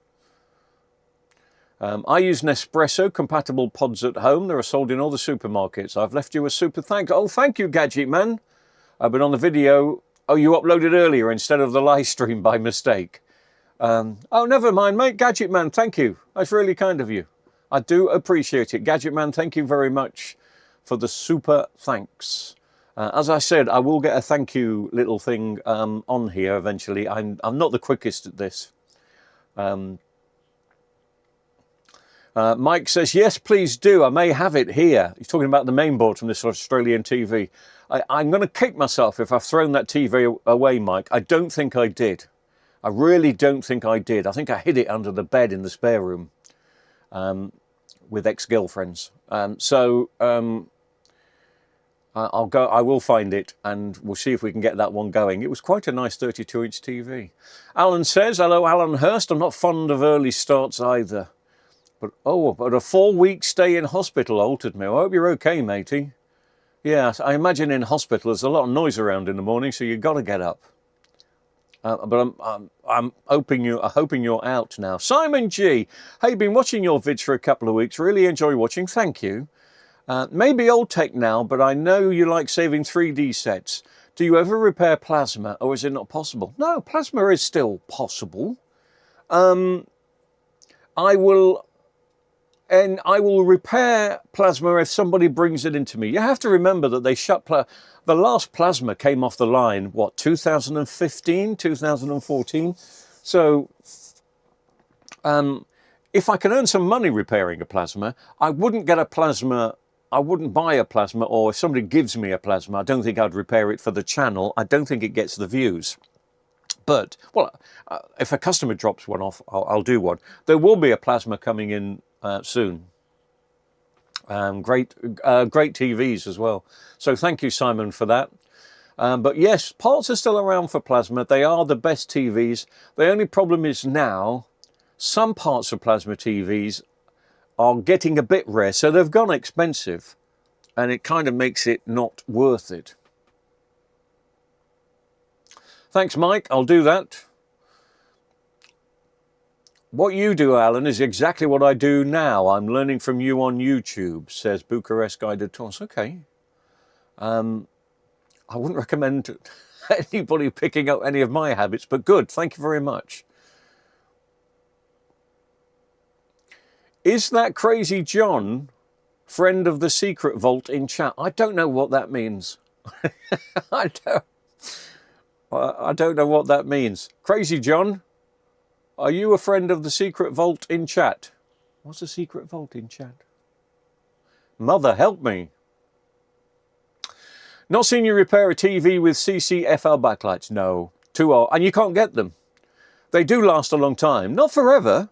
I use Nespresso compatible pods at home. They are sold in all the supermarkets. I've left you a super thank. Oh, thank you, Gadget Man. But on the video, oh, you uploaded earlier instead of the live stream by mistake. Oh, never mind, mate. Gadget Man, thank you. That's really kind of you. I do appreciate it. Gadget Man, thank you very much for the super thanks. As I said, I will get a thank you little thing on here eventually. I'm not the quickest at this. Mike says, yes, please do. I may have it here. He's talking about the main board from this Australian TV. I'm going to kick myself if I've thrown that TV away, Mike. I don't think I did. I really don't think I did. I think I hid it under the bed in the spare room with ex-girlfriends. I will find it and we'll see if we can get that one going. It was quite a nice 32-inch TV. Alan says, hello, Alan Hurst. I'm not fond of early starts either. But a 4-week stay in hospital altered me. I hope you're okay, matey. Yeah, I imagine in hospital there's a lot of noise around in the morning, so you've got to get up. But I'm hoping you're out now. Simon G. Hey, been watching your vids for a couple of weeks. Really enjoy watching. Thank you. Maybe old tech now, but I know you like saving 3D sets. Do you ever repair plasma, or is it not possible? No, plasma is still possible. I will repair plasma if somebody brings it into me. You have to remember that they shut the last plasma came off the line, what, 2015, 2014? So if I can earn some money repairing a plasma, I wouldn't get a plasma, I wouldn't buy a plasma, or if somebody gives me a plasma, I don't think I'd repair it for the channel. I don't think it gets the views. But, well, if a customer drops one off, I'll do one. There will be a plasma coming in soon. Great TVs as well. So thank you, Simon, for that. But yes, parts are still around for plasma. They are the best TVs. The only problem is now some parts of plasma TVs are getting a bit rare, so they've gone expensive, and it kind of makes it not worth it. Thanks, Mike. I'll do that. What you do, Alan, is exactly what I do now. I'm learning from you on YouTube, says Bucharest Guided Tours. Okay. I wouldn't recommend anybody picking up any of my habits, but good. Thank you very much. Is that Crazy John friend of the secret vault in chat? I don't know what that means. I don't know what that means. Crazy John, are you a friend of the secret vault in chat? What's a secret vault in chat? Mother, help me. Not seen you repair a TV with CCFL backlights? No. Too old. And you can't get them. They do last a long time. Not forever.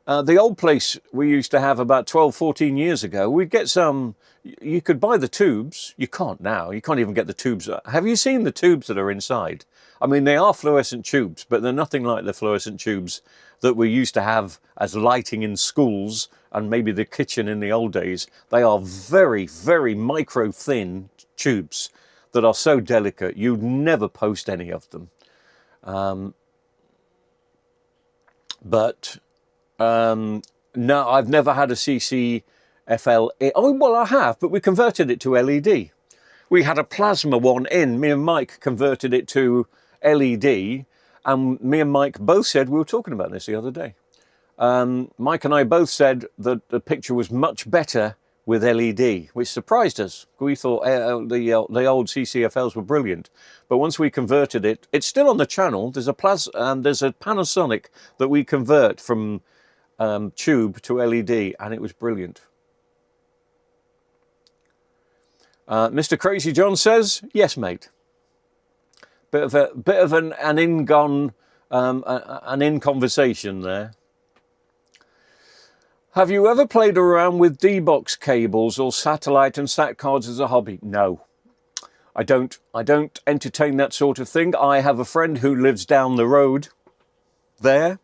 The old place we used to have about 12, 14 years ago, we'd get some, you could buy the tubes. You can't now. You can't even get the tubes. Have you seen the tubes that are inside? I mean, they are fluorescent tubes, but they're nothing like the fluorescent tubes that we used to have as lighting in schools and maybe the kitchen in the old days. They are very, very micro thin tubes that are so delicate, you'd never post any of them. No, I've never had a CCFL. Oh, well, I have, but we converted it to LED. We had a plasma one in. Me and Mike converted it to LED, And me and Mike both said, we were talking about this the other day. Mike and I both said that the picture was much better with LED, which surprised us. We thought the old CCFLs were brilliant, but once we converted it, it's still on the channel. There's a Panasonic that we convert from tube to LED, and it was brilliant. Mr. Crazy John says, yes, mate. Bit of an in conversation there. Have you ever played around with D-box cables or satellite and sat cards as a hobby? No, I don't entertain that sort of thing. I have a friend who lives down the road there.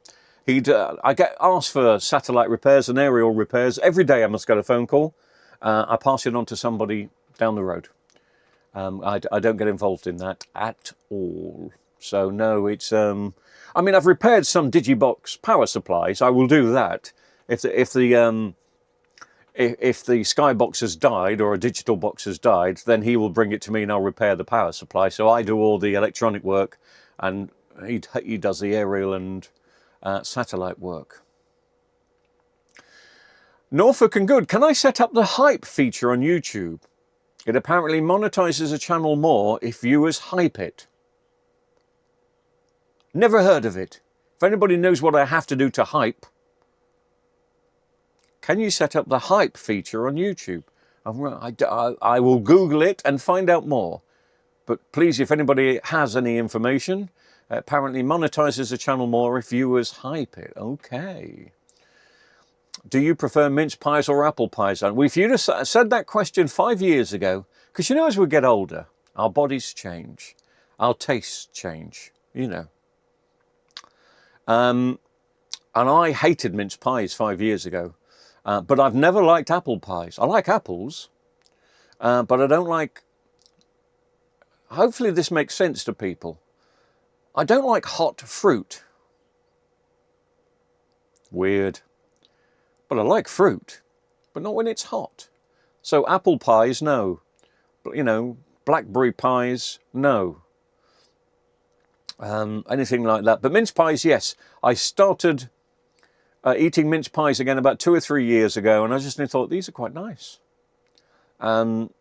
I get asked for satellite repairs and aerial repairs every day. I must get a phone call. I pass it on to somebody down the road. I don't get involved in that at all. So no, it's I mean, I've repaired some Digibox power supplies. I will do that. If the Skybox has died or a digital box has died, then he will bring it to me and I'll repair the power supply. So I do all the electronic work, and he does the aerial and satellite work. Norfolk and Good, can I set up the hype feature on YouTube? It apparently monetizes a channel more if viewers hype it. Never heard of it. If anybody knows what I have to do to hype, can you set up the hype feature on YouTube? I will Google it and find out more. But please, if anybody has any information, apparently monetizes a channel more if viewers hype it. Okay. Do you prefer mince pies or apple pies? And if you'd have said that question 5 years ago, because you know, as we get older, our bodies change, our tastes change, you know. And I hated mince pies 5 years ago. But I've never liked apple pies. I like apples, but I don't like... Hopefully this makes sense to people. I don't like hot fruit. Weird. But I like fruit, but not when it's hot. So apple pies, no. But, you know, blackberry pies, no. Anything like that. But mince pies, yes. I started... eating mince pies again about 2 or 3 years ago, and I just thought these are quite nice. And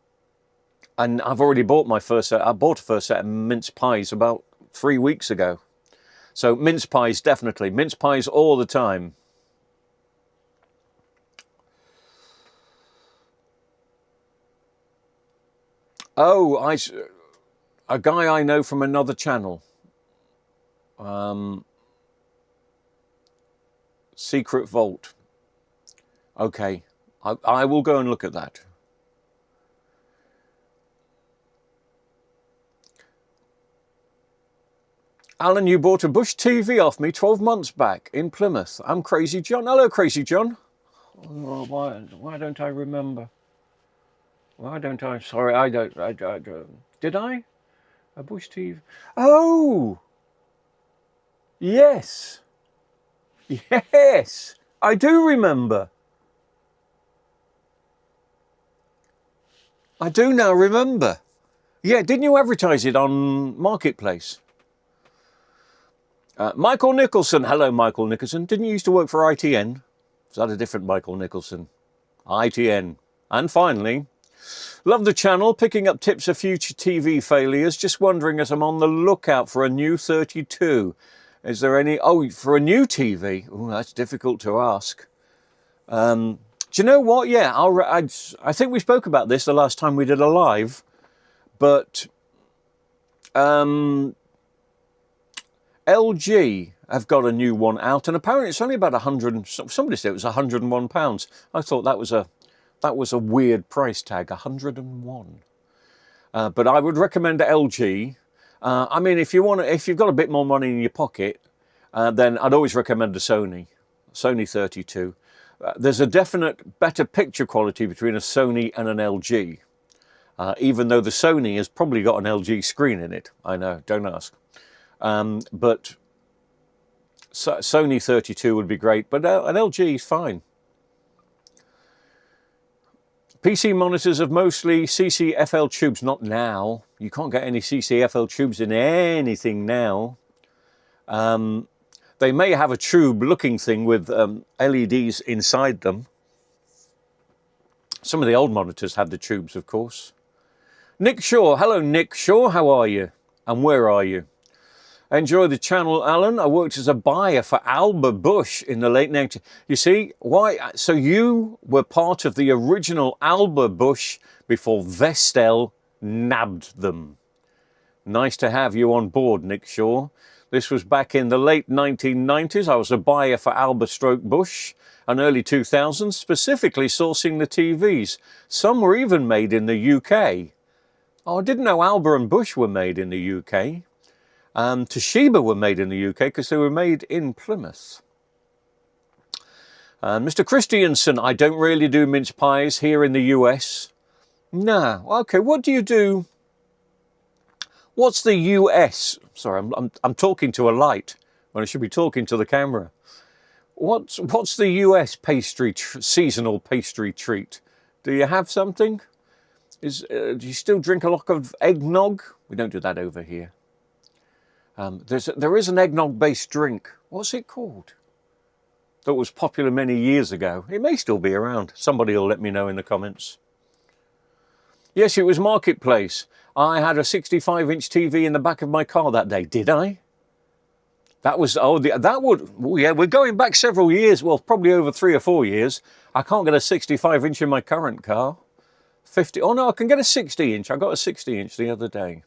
I've already bought my first set. I bought a first set of mince pies about 3 weeks ago. So mince pies, definitely. Mince pies all the time. Oh, a guy I know from another channel. Secret Vault. Okay, I will go and look at that. Alan, you bought a Bush TV off me 12 months back in Plymouth. I'm Crazy John. Hello, Crazy John. Oh, why don't I remember? Why don't I? Sorry, I don't. Did I? A Bush TV? Oh! Yes! Yes! I do remember. I do now remember. Yeah, didn't you advertise it on Marketplace? Michael Nicholson. Hello, Michael Nicholson. Didn't you used to work for ITN? Is that a different Michael Nicholson? ITN. And finally, love the channel, picking up tips of future TV failures. Just wondering as I'm on the lookout for a new 32. Is there any... Oh, for a new TV? Oh, that's difficult to ask. Do you know what? Yeah, I think we spoke about this the last time we did a live. But LG have got a new one out, and apparently it's only about 100. Somebody said it was £101. I thought that was a weird price tag, 101. But I would recommend LG. I mean, if you've got a bit more money in your pocket, then I'd always recommend a Sony 32. There's a definite better picture quality between a Sony and an LG, even though the Sony has probably got an LG screen in it. I know, don't ask. But Sony 32 would be great, but an LG is fine. PC monitors have mostly CCFL tubes, not now. You can't get any CCFL tubes in anything now. They may have a tube-looking thing with LEDs inside them. Some of the old monitors had the tubes, of course. Nick Shaw. Hello, Nick Shaw. How are you? And where are you? Enjoy the channel, Alan. I worked as a buyer for Alba Bush in the late 90s. You see, why? So you were part of the original Alba Bush before Vestel nabbed them. Nice to have you on board, Nick Shaw. This was back in the late 1990s. I was a buyer for Alba stroke Bush and early 2000s, specifically sourcing the TVs. Some were even made in the UK. Oh, I didn't know Alba and Bush were made in the UK. Toshiba were made in the UK because they were made in Plymouth. Mr. Christiansen, I don't really do mince pies here in the US. No. Okay, what do you do? What's the US? Sorry, I'm talking to a light when I should be talking to the camera. What's the US pastry seasonal pastry treat? Do you have something? Do you still drink a lot of eggnog? We don't do that over here. There is an eggnog-based drink. What's it called? That was popular many years ago. It may still be around. Somebody will let me know in the comments. Yes, it was Marketplace. I had a 65-inch TV in the back of my car that day. Did I? That was, yeah, we're going back several years. Well, probably over 3 or 4 years. I can't get a 65-inch in my current car. Oh no, I can get a 60-inch. I got a 60-inch the other day.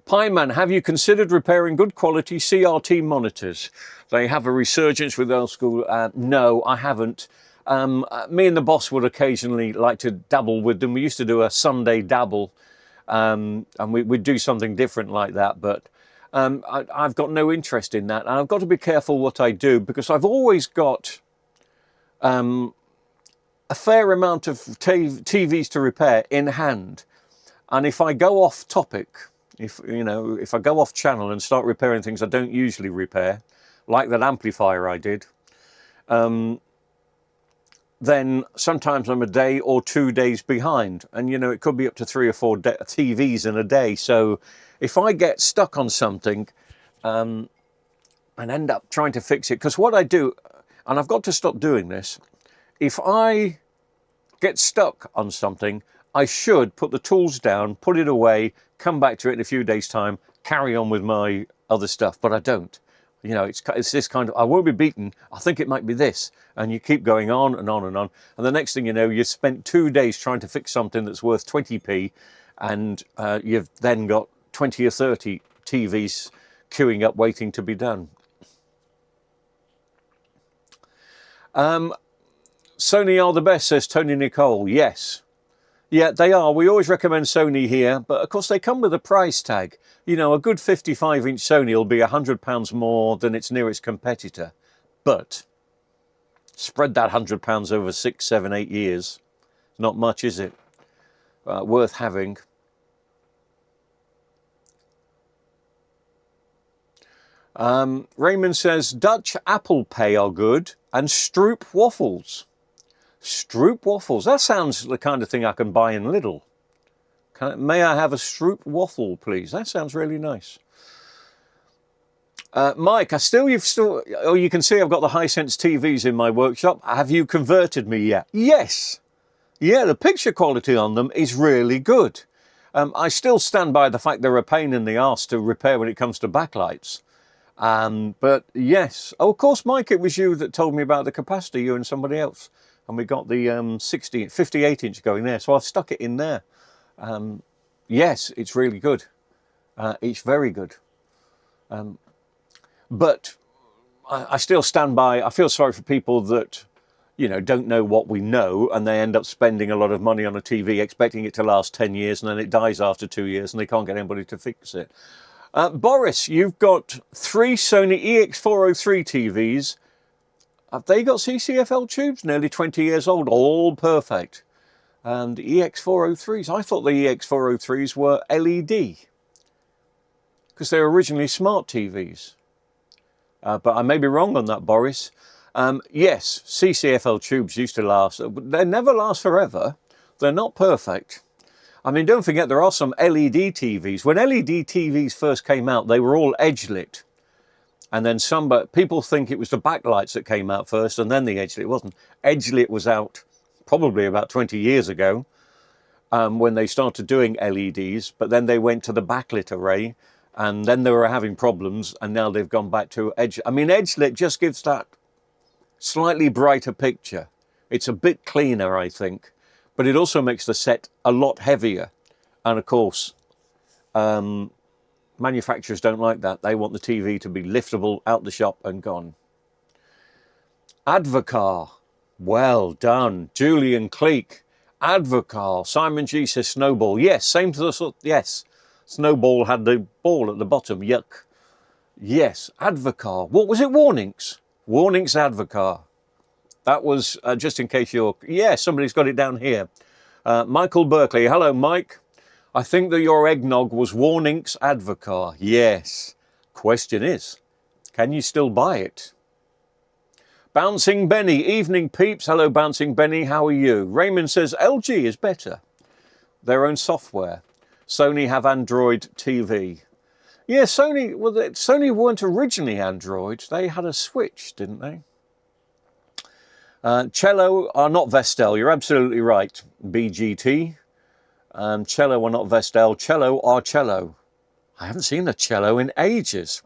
Pieman, have you considered repairing good quality CRT monitors? They have a resurgence with old school. No, I haven't. Me and the boss would occasionally like to dabble with them. We used to do a Sunday dabble, and we'd do something different like that. But I've got no interest in that. And I've got to be careful what I do because I've always got a fair amount of TVs to repair in hand. And if I go off topic, if I go off channel and start repairing things I don't usually repair, like that amplifier I did, then sometimes I'm a day or 2 days behind. And, it could be up to 3 or 4 TVs in a day. So if I get stuck on something and end up trying to fix it, because what I do, and I've got to stop doing this, if I get stuck on something, I should put the tools down, put it away, come back to it in a few days' time, carry on with my other stuff, but I don't. It's this kind of, I won't be beaten, I think it might be this. And you keep going on and on and on. And the next thing you know, you've spent 2 days trying to fix something that's worth 20p, and you've then got 20 or 30 TVs queuing up waiting to be done. Sony are the best, says Tony Nicole. Yes. Yeah, they are. We always recommend Sony here, but of course they come with a price tag. A good 55-inch Sony will be £100 more than its nearest competitor. But spread that £100 over 6, 7, 8 years. Not much, is it? Worth having. Raymond says, Dutch Apple Pay are good and Stroop waffles. Stroop waffles. That sounds the kind of thing I can buy in Lidl. May I have a Stroop waffle, please? That sounds really nice. Mike, you can see I've got the Hisense TVs in my workshop. Have you converted me yet? Yes. Yeah, the picture quality on them is really good. I still stand by the fact they're a pain in the arse to repair when it comes to backlights. But yes. Oh, of course, Mike, it was you that told me about the capacitor, you and somebody else. And we got the 58-inch going there, so I've stuck it in there. Yes, it's really good. It's very good. But I still stand by, I feel sorry for people that, don't know what we know, and they end up spending a lot of money on a TV, expecting it to last 10 years, and then it dies after 2 years, and they can't get anybody to fix it. Boris, you've got 3 Sony EX403 TVs. Have they got CCFL tubes? Nearly 20 years old, all perfect. And EX403s, I thought the EX403s were LED, because they were originally smart TVs. But I may be wrong on that, Boris. Yes, CCFL tubes used to last. They never last forever. They're not perfect. I mean, don't forget there are some LED TVs. When LED TVs first came out, they were all edge lit. And then people think it was the backlights that came out first and then the edge lit. It wasn't. Edge lit was out probably about 20 years ago when they started doing LEDs, but then they went to the backlit array and then they were having problems and now they've gone back to edge. I mean, edge lit just gives that slightly brighter picture. It's a bit cleaner, I think, but it also makes the set a lot heavier. And of course, manufacturers don't like that. They want the TV to be liftable out the shop and gone. Advocar, well done. Julian Cleek, Advocar. Simon G says Snowball. Yes, same to the sort. Yes, Snowball had the ball at the bottom. Yuck. Yes, Advocar. What was it? Warnings. Warnings Advocar. That was just in case you're. Yeah, somebody's got it down here. Michael Berkeley. Hello, Mike. I think that your eggnog was Warnings Advocar. Yes. Question is, can you still buy it? Bouncing Benny. Evening, peeps. Hello, Bouncing Benny. How are you? Raymond says LG is better. Their own software. Sony have Android TV. Yeah, Sony. Well, Sony weren't originally Android. They had a switch, didn't they? Cello are not Vestel. You're absolutely right. BGT. Cello are not Vestel. Cello are cello. I haven't seen a cello in ages.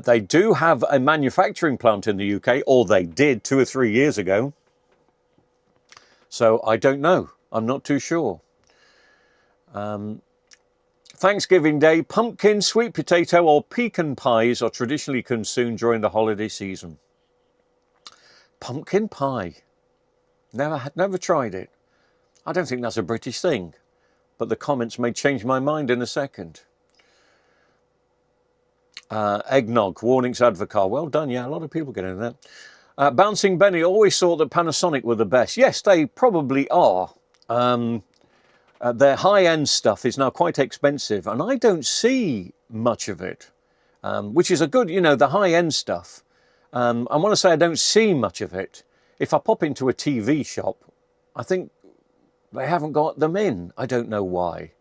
They do have a manufacturing plant in the UK, or they did 2 or 3 years ago. So I don't know. I'm not too sure. Thanksgiving Day, pumpkin, sweet potato or pecan pies are traditionally consumed during the holiday season. Pumpkin pie. Never tried it. I don't think that's a British thing, but the comments may change my mind in a second. Eggnog, Warnings Advocar. Well done, yeah, a lot of people get in there. Bouncing Benny always thought that Panasonic were the best. Yes, they probably are. Their high-end stuff is now quite expensive, and I don't see much of it, which is a good, you know, the high-end stuff. I want to say I don't see much of it. If I pop into a TV shop, I think they haven't got them in. I don't know why.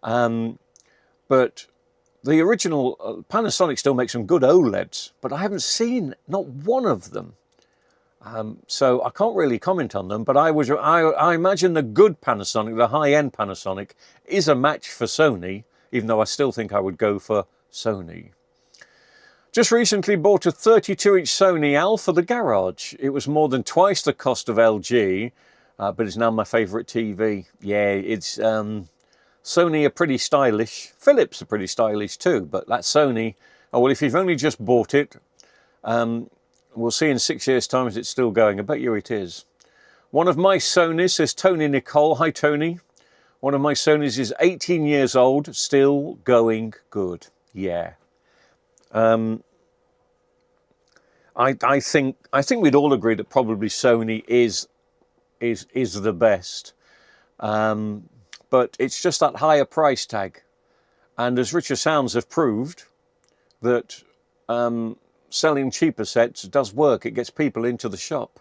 But the original Panasonic still makes some good OLEDs, but I haven't seen not one of them. So I can't really comment on them, but I imagine the good Panasonic, the high-end Panasonic, is a match for Sony, even though I still think I would go for Sony. Just recently bought a 32-inch Sony Al for the garage. It was more than twice the cost of LG, but it's now my favourite TV. Yeah, it's Sony are pretty stylish. Philips are pretty stylish too, but that Sony, oh well, if you've only just bought it, we'll see in 6 years' time if it's still going. I bet you it is. One of my Sonys, says Tony Nicole. Hi, Tony. One of my Sonys is 18 years old, still going good. Yeah. I think we'd all agree that probably Sony is the best. But it's just that higher price tag. And as Richer Sounds have proved, that selling cheaper sets does work. It gets people into the shop.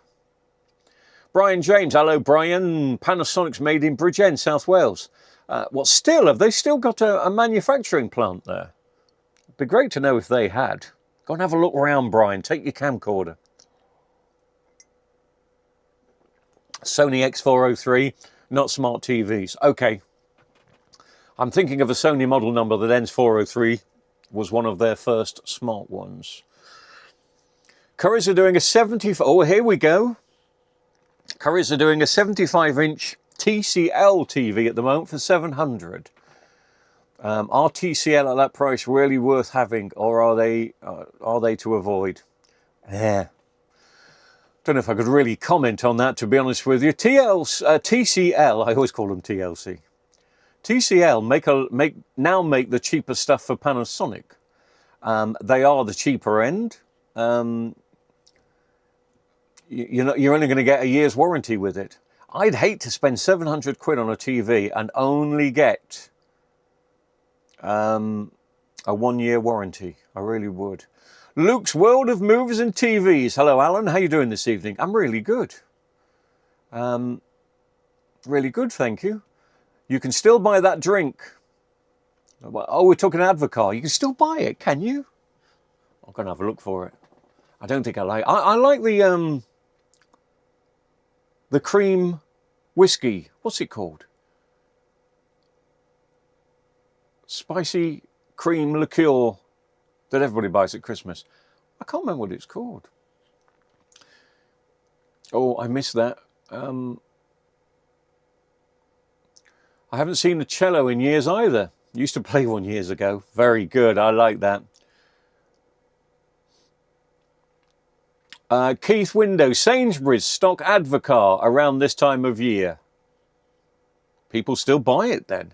Brian James, hello Brian. Panasonic's made in Bridgend, South Wales. What still, have they still got a manufacturing plant there? It'd be great to know if they had. Go and have a look around, Brian. Take your camcorder. Sony X403, not smart TVs. Okay. I'm thinking of a Sony model number that ends 403, was one of their first smart ones. Currys are doing a 75, oh, here we go. Currys are doing a 75-inch TCL TV at the moment for 700. Are TCL at that price really worth having, or are they to avoid? Yeah. Don't know if I could really comment on that, to be honest with you. TCL, I always call them TLC. TCL now make the cheaper stuff for Panasonic. They are the cheaper end. You're only going to get a year's warranty with it. I'd hate to spend 700 quid on a TV and only get a 1-year warranty. I really would. Luke's World of Movies and TVs. Hello, Alan. How you doing this evening? I'm really good. Really good, thank you. You can still buy that drink. Oh, we're talking Advocaat. You can still buy it, can you? I'm going to have a look for it. I don't think I like. I like the cream whiskey. What's it called? Spicy cream liqueur that everybody buys at Christmas. I can't remember what it's called. Oh, I missed that. I haven't seen a cello in years either. Used to play one years ago. Very good. I like that. Keith Window, Sainsbury's stock Advocaat around this time of year. People still buy it then.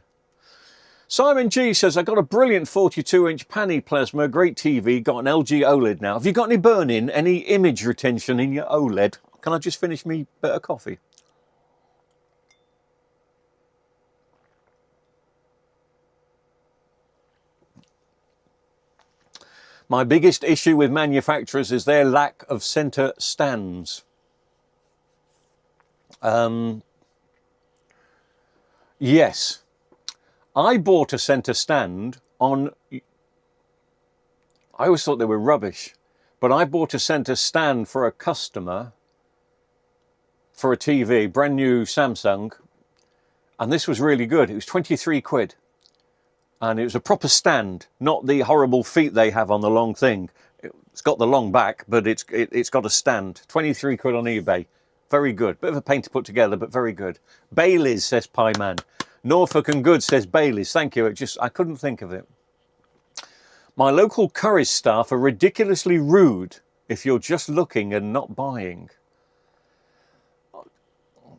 Simon G says, I got a brilliant 42-inch Pani Plasma, great TV, got an LG OLED now. Have you got any burn-in, any image retention in your OLED? Can I just finish me bit of coffee? My biggest issue with manufacturers is their lack of centre stands. Yes. I bought a centre stand on... I always thought they were rubbish. But I bought a centre stand for a customer for a TV, brand new Samsung. And this was really good. It was 23 quid. And it was a proper stand, not the horrible feet they have on the long thing. It's got the long back, but it's got a stand. 23 quid on eBay. Very good. Bit of a pain to put together, but very good. Bailey's, says Pieman. Norfolk and Good, says Bailey's. Thank you. I couldn't think of it. My local Currys staff are ridiculously rude if you're just looking and not buying.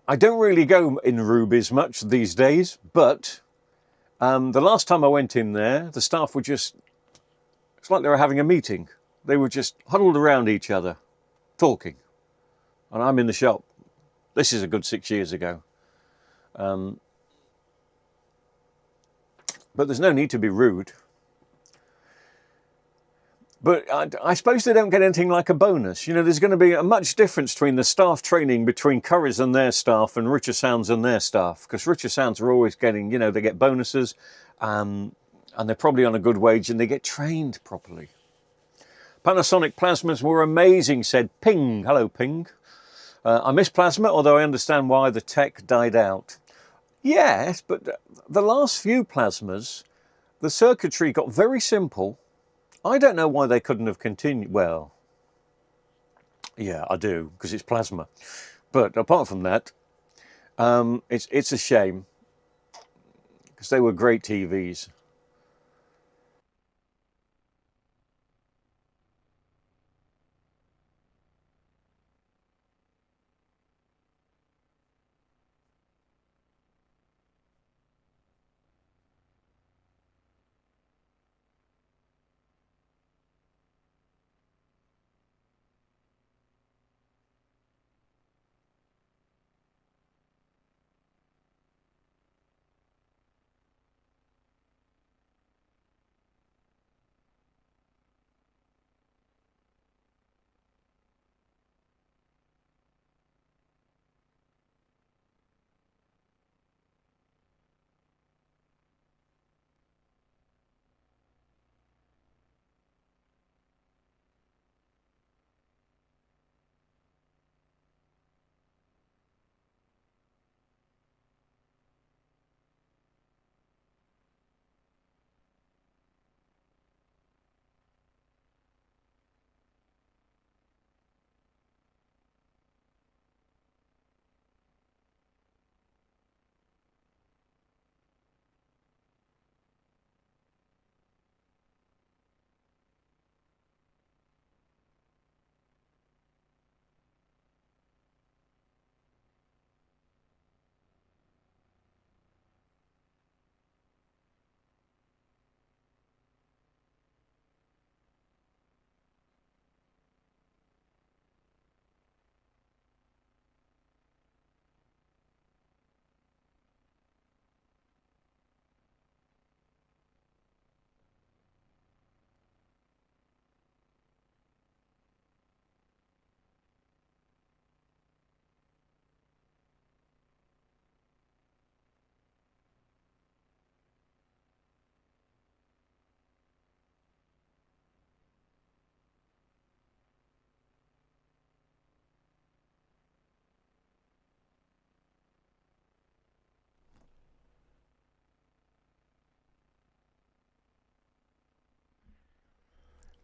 I don't really go in Ruby's much these days, but... the last time I went in there, the staff were just, it's like they were having a meeting. They were just huddled around each other, talking. And I'm in the shop. This is a good 6 years ago. But there's no need to be rude. But I suppose they don't get anything like a bonus. You know, there's going to be a much difference between the staff training between Currys and their staff and Richer Sounds and their staff. Because Richer Sounds are always getting, you know, they get bonuses and they're probably on a good wage and they get trained properly. Panasonic plasmas were amazing, said Ping. Hello, Ping. I miss plasma, although I understand why the tech died out. Yes, but the last few plasmas, the circuitry got very simple. I don't know why they couldn't have continued. Well, yeah, I do, because it's plasma. But apart from that, it's a shame, because they were great TVs.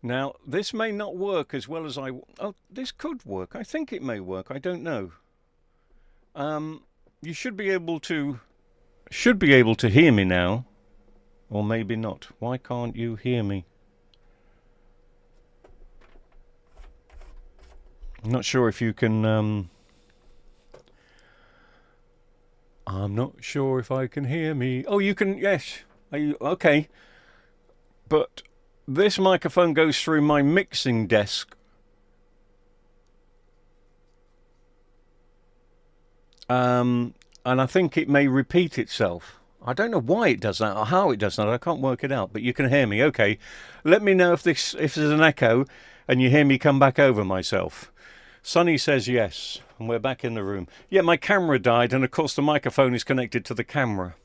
Now, this may not work as well as I... Oh, this could work. I think it may work. I don't know. You should be able to hear me now. Or maybe not. Why can't you hear me? I'm not sure if you can... I'm not sure if I can hear me. Oh, you can... Yes. Are you... Okay. But this microphone goes through my mixing desk. And I think it may repeat itself. I don't know why it does that or how it does that. I can't work it out, but you can hear me. Okay. Let me know if there's an echo and you hear me come back over myself. Sonny says yes, and we're back in the room. Yeah, my camera died, and of course the microphone is connected to the camera.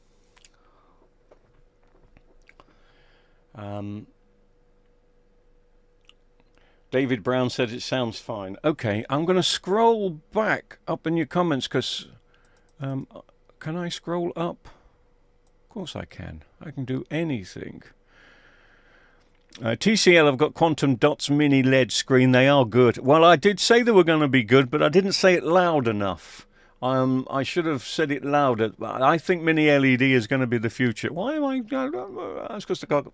David Brown said it sounds fine. Okay, I'm going to scroll back up in your comments because... can I scroll up? Of course I can. I can do anything. TCL have got Quantum Dots Mini LED screen. They are good. Well, I did say they were going to be good, but I didn't say it loud enough. I should have said it louder. I think Mini LED is going to be the future. Why am I... That's because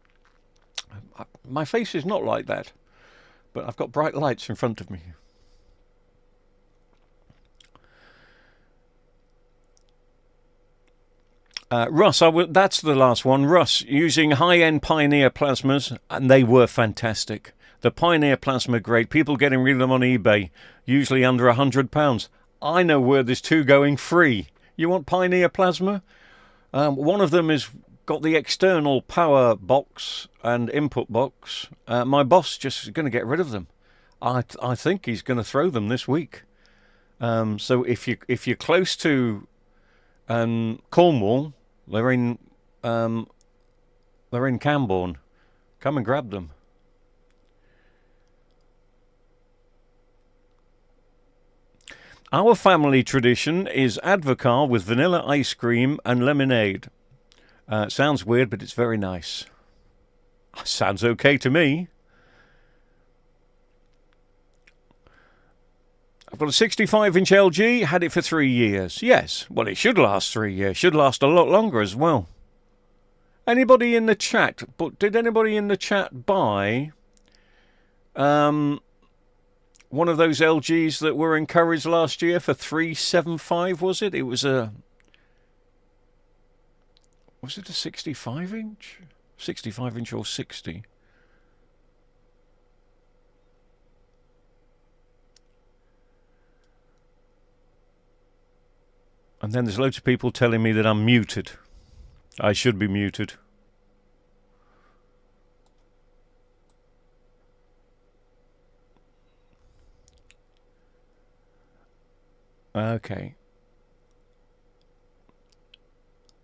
my face is not like that. But I've got bright lights in front of me. Russ, that's the last one. Russ, using high-end Pioneer plasmas, and they were fantastic. The Pioneer plasma, great. People getting rid of them on eBay, usually under £100. I know where there's two going free. You want Pioneer plasma? One of them has got the external power box and input box. My boss just is going to get rid of them. I think he's going to throw them this week. So if you're close to Cornwall, they're in Camborne. Come and grab them. Our family tradition is Advocaat with vanilla ice cream and lemonade. Sounds weird, but it's very nice. Sounds okay to me. I've got a 65-inch LG, had it for 3 years. Yes, well, it should last 3 years. Should last a lot longer as well. Anybody in the chat, but did anybody in the chat buy one of those LGs that were encouraged last year for 375, was it? It was a... Was it a 65-inch? 65-inch or 60? And then there's loads of people telling me that I'm muted. I should be muted. Okay.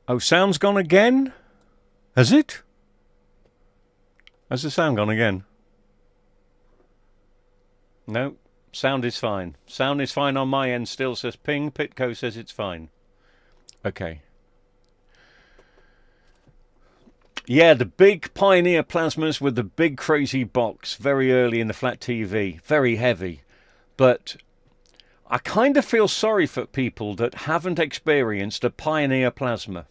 Oh, sound's gone again? Has it? Has the sound gone again? No. Sound is fine. Sound is fine on my end still, says Ping. Pitco says it's fine. Okay. Yeah, the big Pioneer plasmas with the big crazy box very early in the flat TV. Very heavy. But I kind of feel sorry for people that haven't experienced a Pioneer plasma.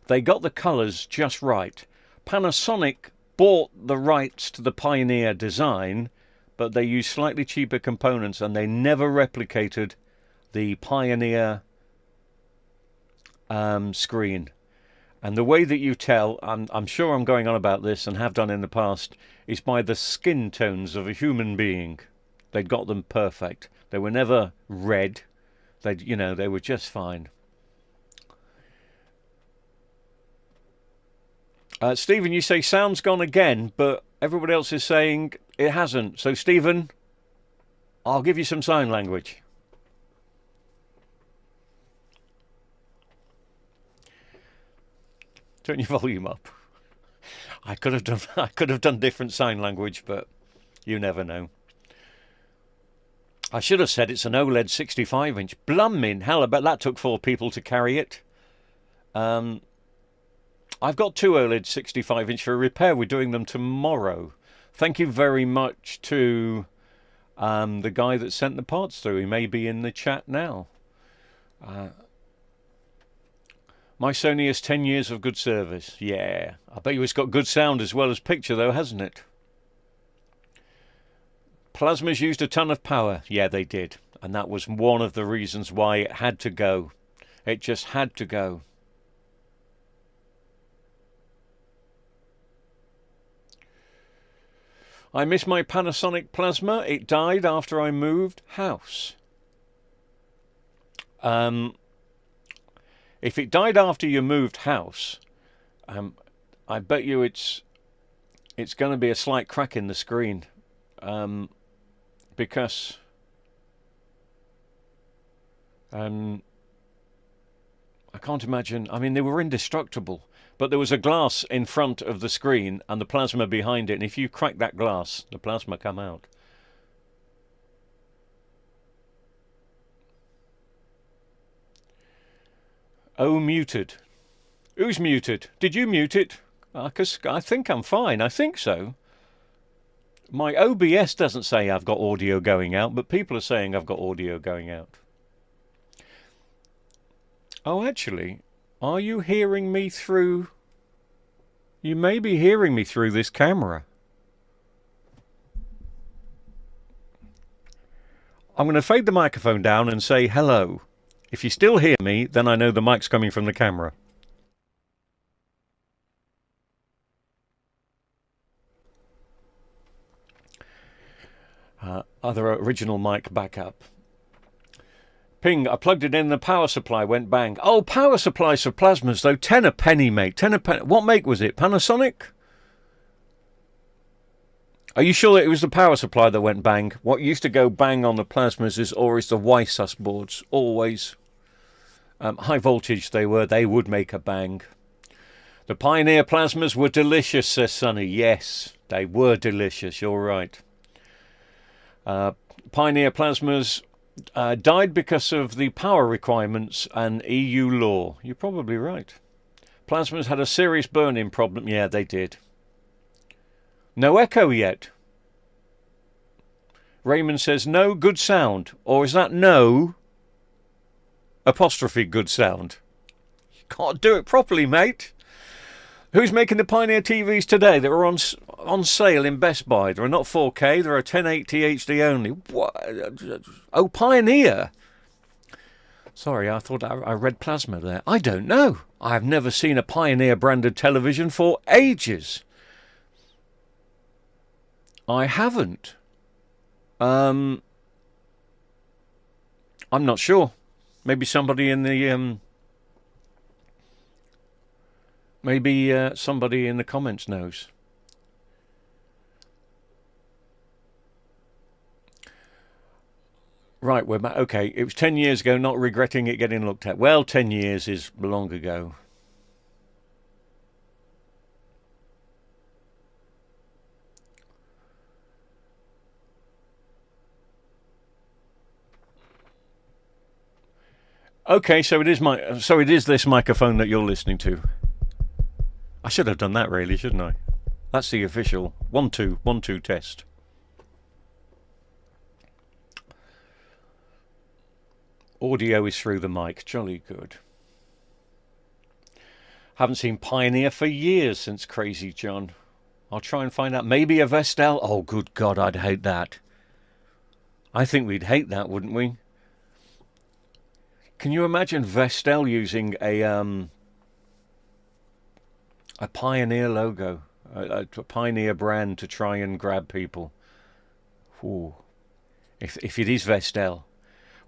They got the colours just right. Panasonic bought the rights to the Pioneer design, but they used slightly cheaper components and they never replicated the Pioneer screen. And the way that you tell, I'm sure I'm going on about this and have done in the past, is by the skin tones of a human being. They'd got them perfect. They were never red. They were just fine. Stephen, you say sound's gone again, but everybody else is saying it hasn't. So, Stephen, I'll give you some sign language. Turn your volume up. I could have done different sign language, but you never know. I should have said it's an OLED 65-inch. Blummin' hell, I bet that took 4 people to carry it. I've got 2 OLED 65-inch for repair. We're doing them tomorrow. Thank you very much to the guy that sent the parts through. He may be in the chat now. My Sony has 10 years of good service. Yeah, I bet you it's got good sound as well as picture though, hasn't it? Plasmas used a ton of power. Yeah, they did. And that was one of the reasons why it had to go. It just had to go. I miss my Panasonic plasma. It died after I moved house. If it died after you moved house, I bet you it's going to be a slight crack in the screen, because I can't imagine. I mean, they were indestructible, but there was a glass in front of the screen and the plasma behind it, and if you crack that glass, the plasma come out. Oh, muted. Who's muted? Did you mute it? Because I think I'm fine. I think so. My OBS doesn't say I've got audio going out, but people are saying I've got audio going out. Oh, actually, are you hearing me through? You may be hearing me through this camera. I'm going to fade the microphone down and say hello. If you still hear me, then I know the mic's coming from the camera. Other original mic backup. Ping, I plugged it in, the power supply went bang. Oh, power supplies for plasmas, though. 10 a penny, mate. 10 a penny. What make was it? Panasonic? Are you sure that it was the power supply that went bang? What used to go bang on the plasmas is always the Wysus boards. Always. High voltage they were. They would make a bang. The Pioneer plasmas were delicious, says Sonny. Yes, they were delicious. You're right. Pioneer plasmas died because of the power requirements and EU law. You're probably right. Plasmas had a serious burn-in problem. Yeah, they did. No echo yet. Raymond says no good sound. Or is that no apostrophe good sound? You can't do it properly, mate. Who's making the Pioneer TVs today? They were on sale in Best Buy. They're not 4K. They're a 1080 HD only. What? Oh, Pioneer. Sorry, I thought I read plasma there. I don't know. I've never seen a Pioneer branded television for ages. I haven't. I'm not sure. Maybe somebody in the somebody in the comments knows. Right, we're back. Okay, it was 10 years ago, not regretting it getting looked at. Well, 10 years is long ago. Okay, so it is this microphone that you're listening to. I should have done that really, shouldn't I? That's the official 1 2 1 2 test. Audio is through the mic. Jolly good. Haven't seen Pioneer for years since Crazy John. I'll try and find out. Maybe a Vestel. Oh, good God, I'd hate that. I think we'd hate that, wouldn't we? Can you imagine Vestel using a Pioneer logo, a Pioneer brand to try and grab people? Ooh. If it is Vestel.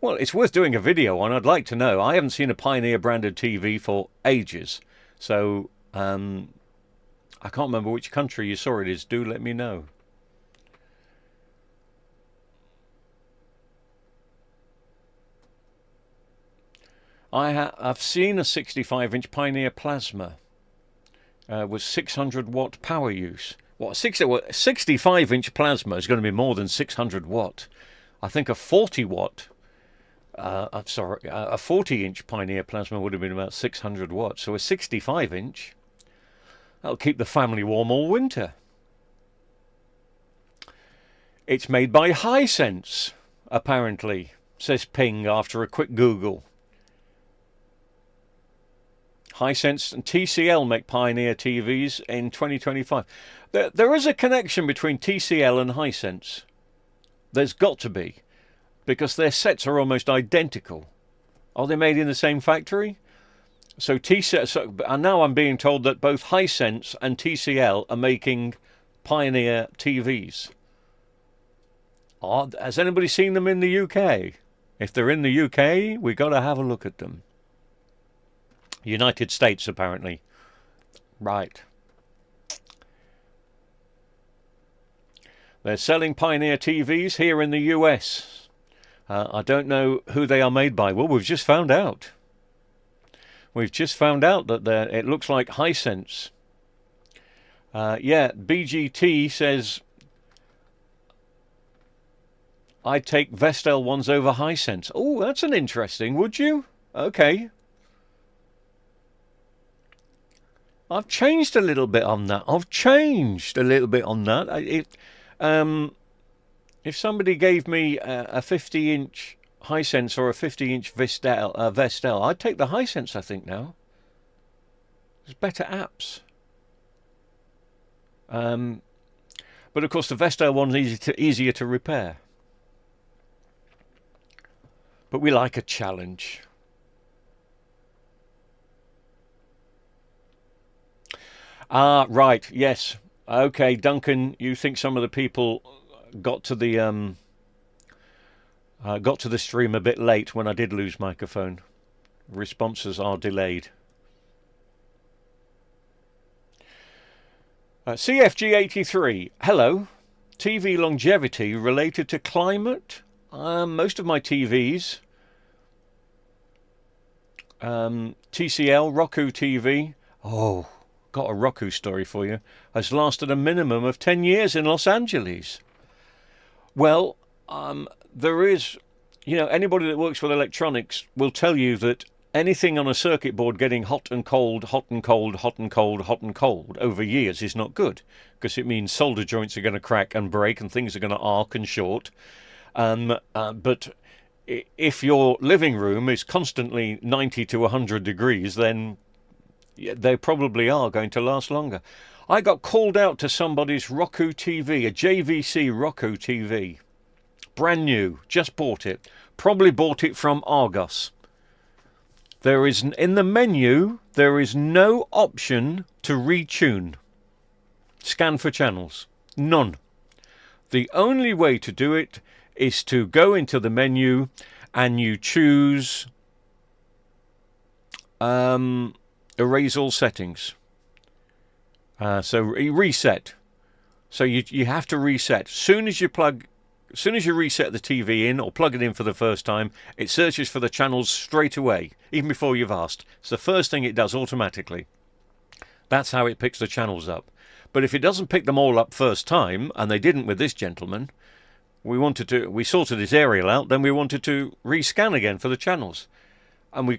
Well, it's worth doing a video on. I'd like to know. I haven't seen a Pioneer branded TV for ages. So, I can't remember which country you saw it is. Do let me know. I've seen a 65-inch Pioneer plasma with 600 watt power use. What, 65-inch plasma is going to be more than 600 watt. I think a 40 watt. A 40-inch Pioneer plasma would have been about 600 watts. So a 65-inch, that'll keep the family warm all winter. It's made by Hisense, apparently, says Ping after a quick Google. Hisense and TCL make Pioneer TVs in 2025. There is a connection between TCL and Hisense. There's got to be, because their sets are almost identical. Are they made in the same factory? So TCL, and now I'm being told that both Hisense and TCL are making Pioneer TVs. Has anybody seen them in the UK? If they're in the UK, we've got to have a look at them. United States, apparently. Right. They're selling Pioneer TVs here in the US. I don't know who they are made by. Well, we've just found out. We've just found out that it looks like Hisense. Yeah, BGT says, I'd take Vestel ones over Hisense. Oh, that's an interesting, would you? Okay. I've changed a little bit on that. If somebody gave me a 50-inch Hisense or a 50-inch Vestel, I'd take the Hisense, I think, now. There's better apps. But, of course, the Vestel one's easier to repair. But we like a challenge. Ah, right, yes. Okay, Duncan, you think some of the people got to the stream a bit late when I did lose microphone. Responses are delayed. CFG83, hello. TV longevity related to climate? Most of my TVs, TCL, Roku TV, oh, got a Roku story for you, has lasted a minimum of 10 years in Los Angeles. Well, there is, anybody that works with electronics will tell you that anything on a circuit board getting hot and cold, hot and cold, hot and cold, hot and cold over years is not good, because it means solder joints are going to crack and break and things are going to arc and short. But if your living room is constantly 90 to 100 degrees, then they probably are going to last longer. I got called out to somebody's Roku TV, a JVC Roku TV. Brand new, just bought it. Probably bought it from Argos. In the menu, there is no option to retune. Scan for channels. None. The only way to do it is to go into the menu and you choose erase all settings. So reset. So you have to reset. As soon as you reset the TV in or plug it in for the first time, it searches for the channels straight away, even before you've asked. It's the first thing it does automatically. That's how it picks the channels up. But if it doesn't pick them all up first time, and they didn't with this gentleman, we sorted his aerial out, then we wanted to rescan again for the channels. And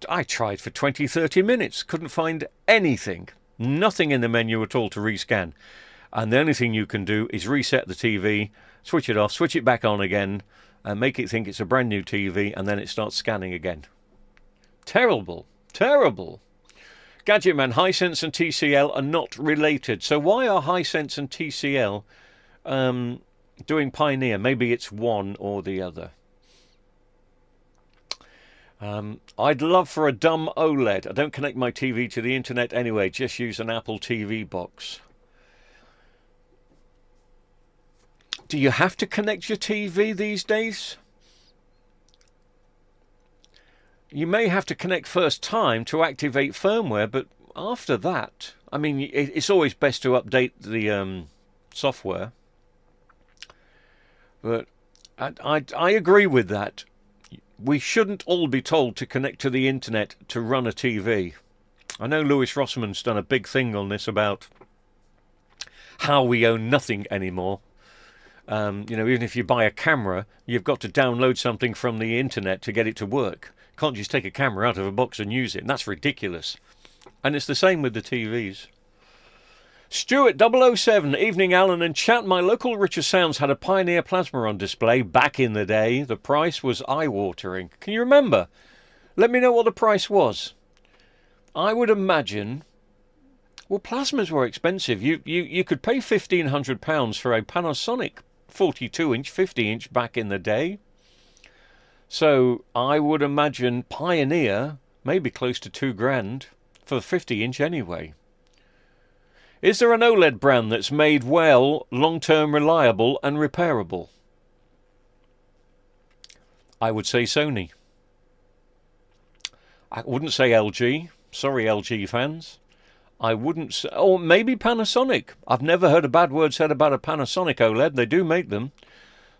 I tried for 20, 30 minutes, couldn't find anything. Nothing in the menu at all to rescan. And the only thing you can do is reset the TV, switch it off, switch it back on again, and make it think it's a brand new TV, and then it starts scanning again. Terrible. Terrible. Gadget Man, Hisense and TCL are not related. So why are Hisense and TCL doing Pioneer? Maybe it's one or the other. I'd love for a dumb OLED. I don't connect my TV to the internet anyway, just use an Apple TV box. Do you have to connect your TV these days? You may have to connect first time to activate firmware, but after that, I mean, it's always best to update the software. But I agree with that. We shouldn't all be told to connect to the internet to run a TV. I know Lewis Rossman's done a big thing on this about how we own nothing anymore. Even if you buy a camera, you've got to download something from the internet to get it to work. You can't just take a camera out of a box and use it. And that's ridiculous. And it's the same with the TVs. Stuart007, evening Alan and chat. My local Richer Sounds had a Pioneer plasma on display back in the day. The price was eye-watering. Can you remember? Let me know what the price was. I would imagine... Well, plasmas were expensive. You could pay £1,500 for a Panasonic 42-inch, 50-inch back in the day. So I would imagine Pioneer maybe close to £2,000 for the 50-inch anyway. Is there an OLED brand that's made well, long-term reliable and repairable? I would say Sony. I wouldn't say LG. Sorry, LG fans. I wouldn't say... Or maybe Panasonic. I've never heard a bad word said about a Panasonic OLED. They do make them.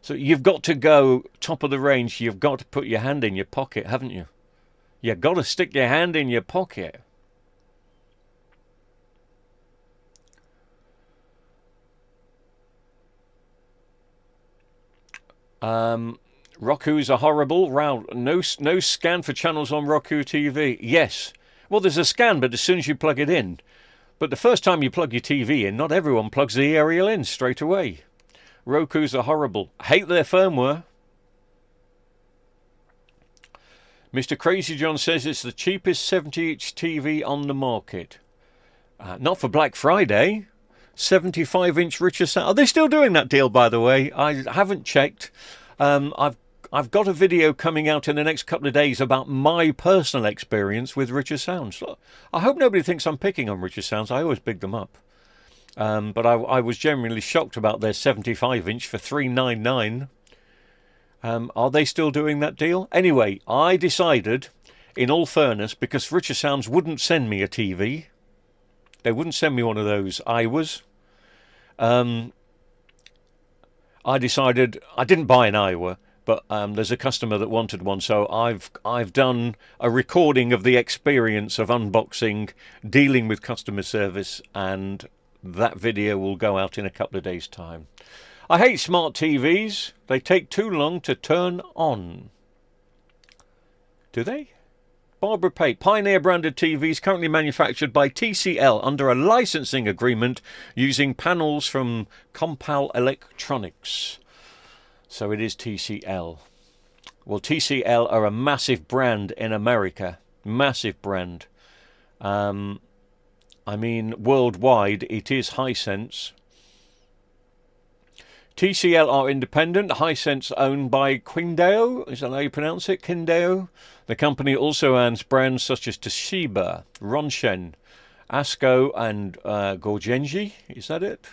So you've got to go top of the range. You've got to put your hand in your pocket, haven't you? You've got to stick your hand in your pocket. Roku's are horrible. No scan for channels on Roku TV. Yes. Well, there's a scan, but as soon as you plug it in. But the first time you plug your TV in, not everyone plugs the aerial in straight away. Roku's are horrible. Hate their firmware. Mr. Crazy John says it's the cheapest 70-inch TV on the market. Not for Black Friday. 75-inch Richer Sound. Are they still doing that deal, by the way? I haven't checked. I've got a video coming out in the next couple of days about my personal experience with Richer Sounds. I hope nobody thinks I'm picking on Richer Sounds. I always big them up. But I was genuinely shocked about their 75-inch for $399. Are they still doing that deal? Anyway, I decided, in all fairness, because Richer Sounds wouldn't send me a TV. They wouldn't send me one of those Iowas. I decided... I didn't buy an Iowa. But there's a customer that wanted one, so I've done a recording of the experience of unboxing, dealing with customer service, and that video will go out in a couple of days' time. I hate smart TVs. They take too long to turn on. Do they? Barbara Pate. Pioneer branded TVs currently manufactured by TCL under a licensing agreement using panels from Compal Electronics. So it is TCL. Well, TCL are a massive brand in America. Massive brand. I mean, worldwide, it is Hisense. TCL are independent. Hisense owned by Qingdao. Is that how you pronounce it? Qingdao. The company also owns brands such as Toshiba, Ronshen, ASCO, and Gorgenji. Is that it?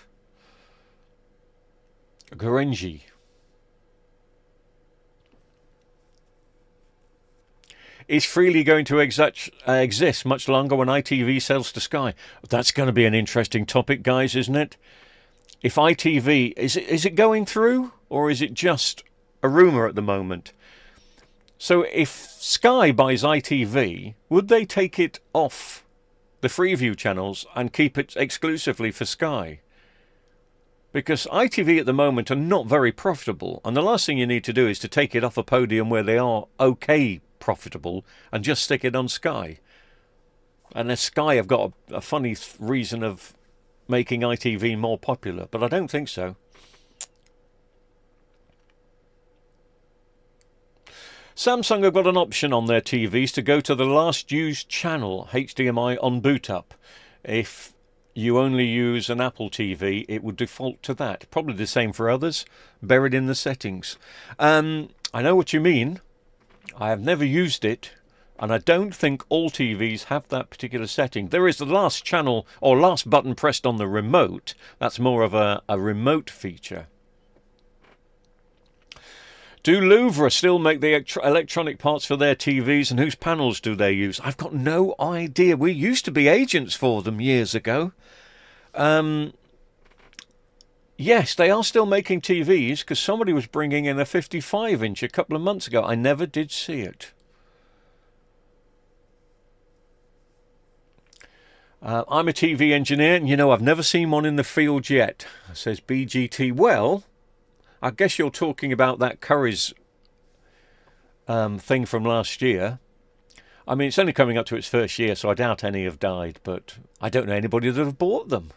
Gorenji. Is Freely going to exist much longer when ITV sells to Sky? That's going to be an interesting topic, guys, isn't it? If ITV... Is it going through? Or is it just a rumour at the moment? So if Sky buys ITV, would they take it off the Freeview channels and keep it exclusively for Sky? Because ITV at the moment are not very profitable. And the last thing you need to do is to take it off a podium where they are okay profitable and just stick it on Sky. Unless Sky have got a funny reason of making ITV more popular, but I don't think so. Samsung have got an option on their TVs to go to the last used channel HDMI on boot up. If you only use an Apple TV, it would default to that. Probably the same for others, buried in the settings. I know what you mean. I have never used it, and I don't think all TVs have that particular setting. There is the last channel or last button pressed on the remote. That's more of a remote feature. Do Louvre still make the electronic parts for their TVs, and whose panels do they use? I've got no idea. We used to be agents for them years ago. Yes, they are still making TVs, because somebody was bringing in a 55-inch a couple of months ago. I never did see it. I'm a TV engineer, and I've never seen one in the field yet, says BGT. Well, I guess you're talking about that Curry's thing from last year. I mean, it's only coming up to its first year, so I doubt any have died, but I don't know anybody that have bought them.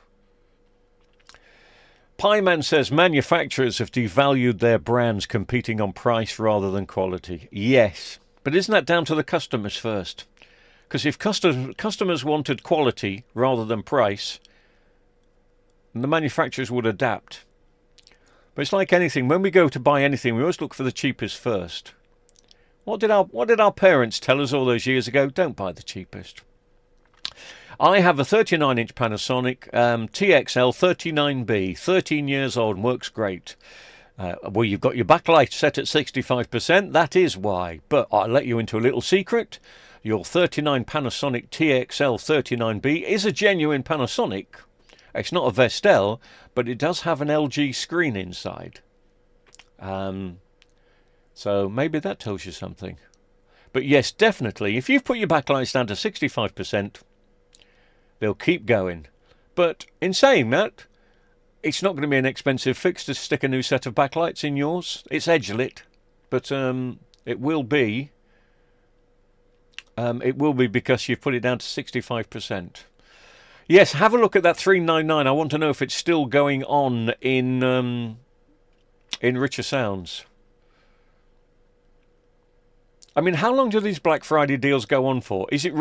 Pieman says manufacturers have devalued their brands, competing on price rather than quality. Yes, but isn't that down to the customers first? Because if customers wanted quality rather than price, the manufacturers would adapt. But it's like anything. When we go to buy anything, we always look for the cheapest first. What did our parents tell us all those years ago? Don't buy the cheapest. I have a 39-inch Panasonic TXL 39B, 13 years old, and works great. Well, you've got your backlight set at 65%. That is why. But I'll let you into a little secret. Your 39 Panasonic TXL 39B is a genuine Panasonic. It's not a Vestel, but it does have an LG screen inside. So maybe that tells you something. But yes, definitely, if you've put your backlights down to 65%, they'll keep going. But in saying that, it's not going to be an expensive fix to stick a new set of backlights in yours. It's edge lit, but it will be because you've put it down to 65%. Yes, have a look at that 399. I want to know if it's still going on in Richer Sounds. I mean, how long do these Black Friday deals go on for? Is it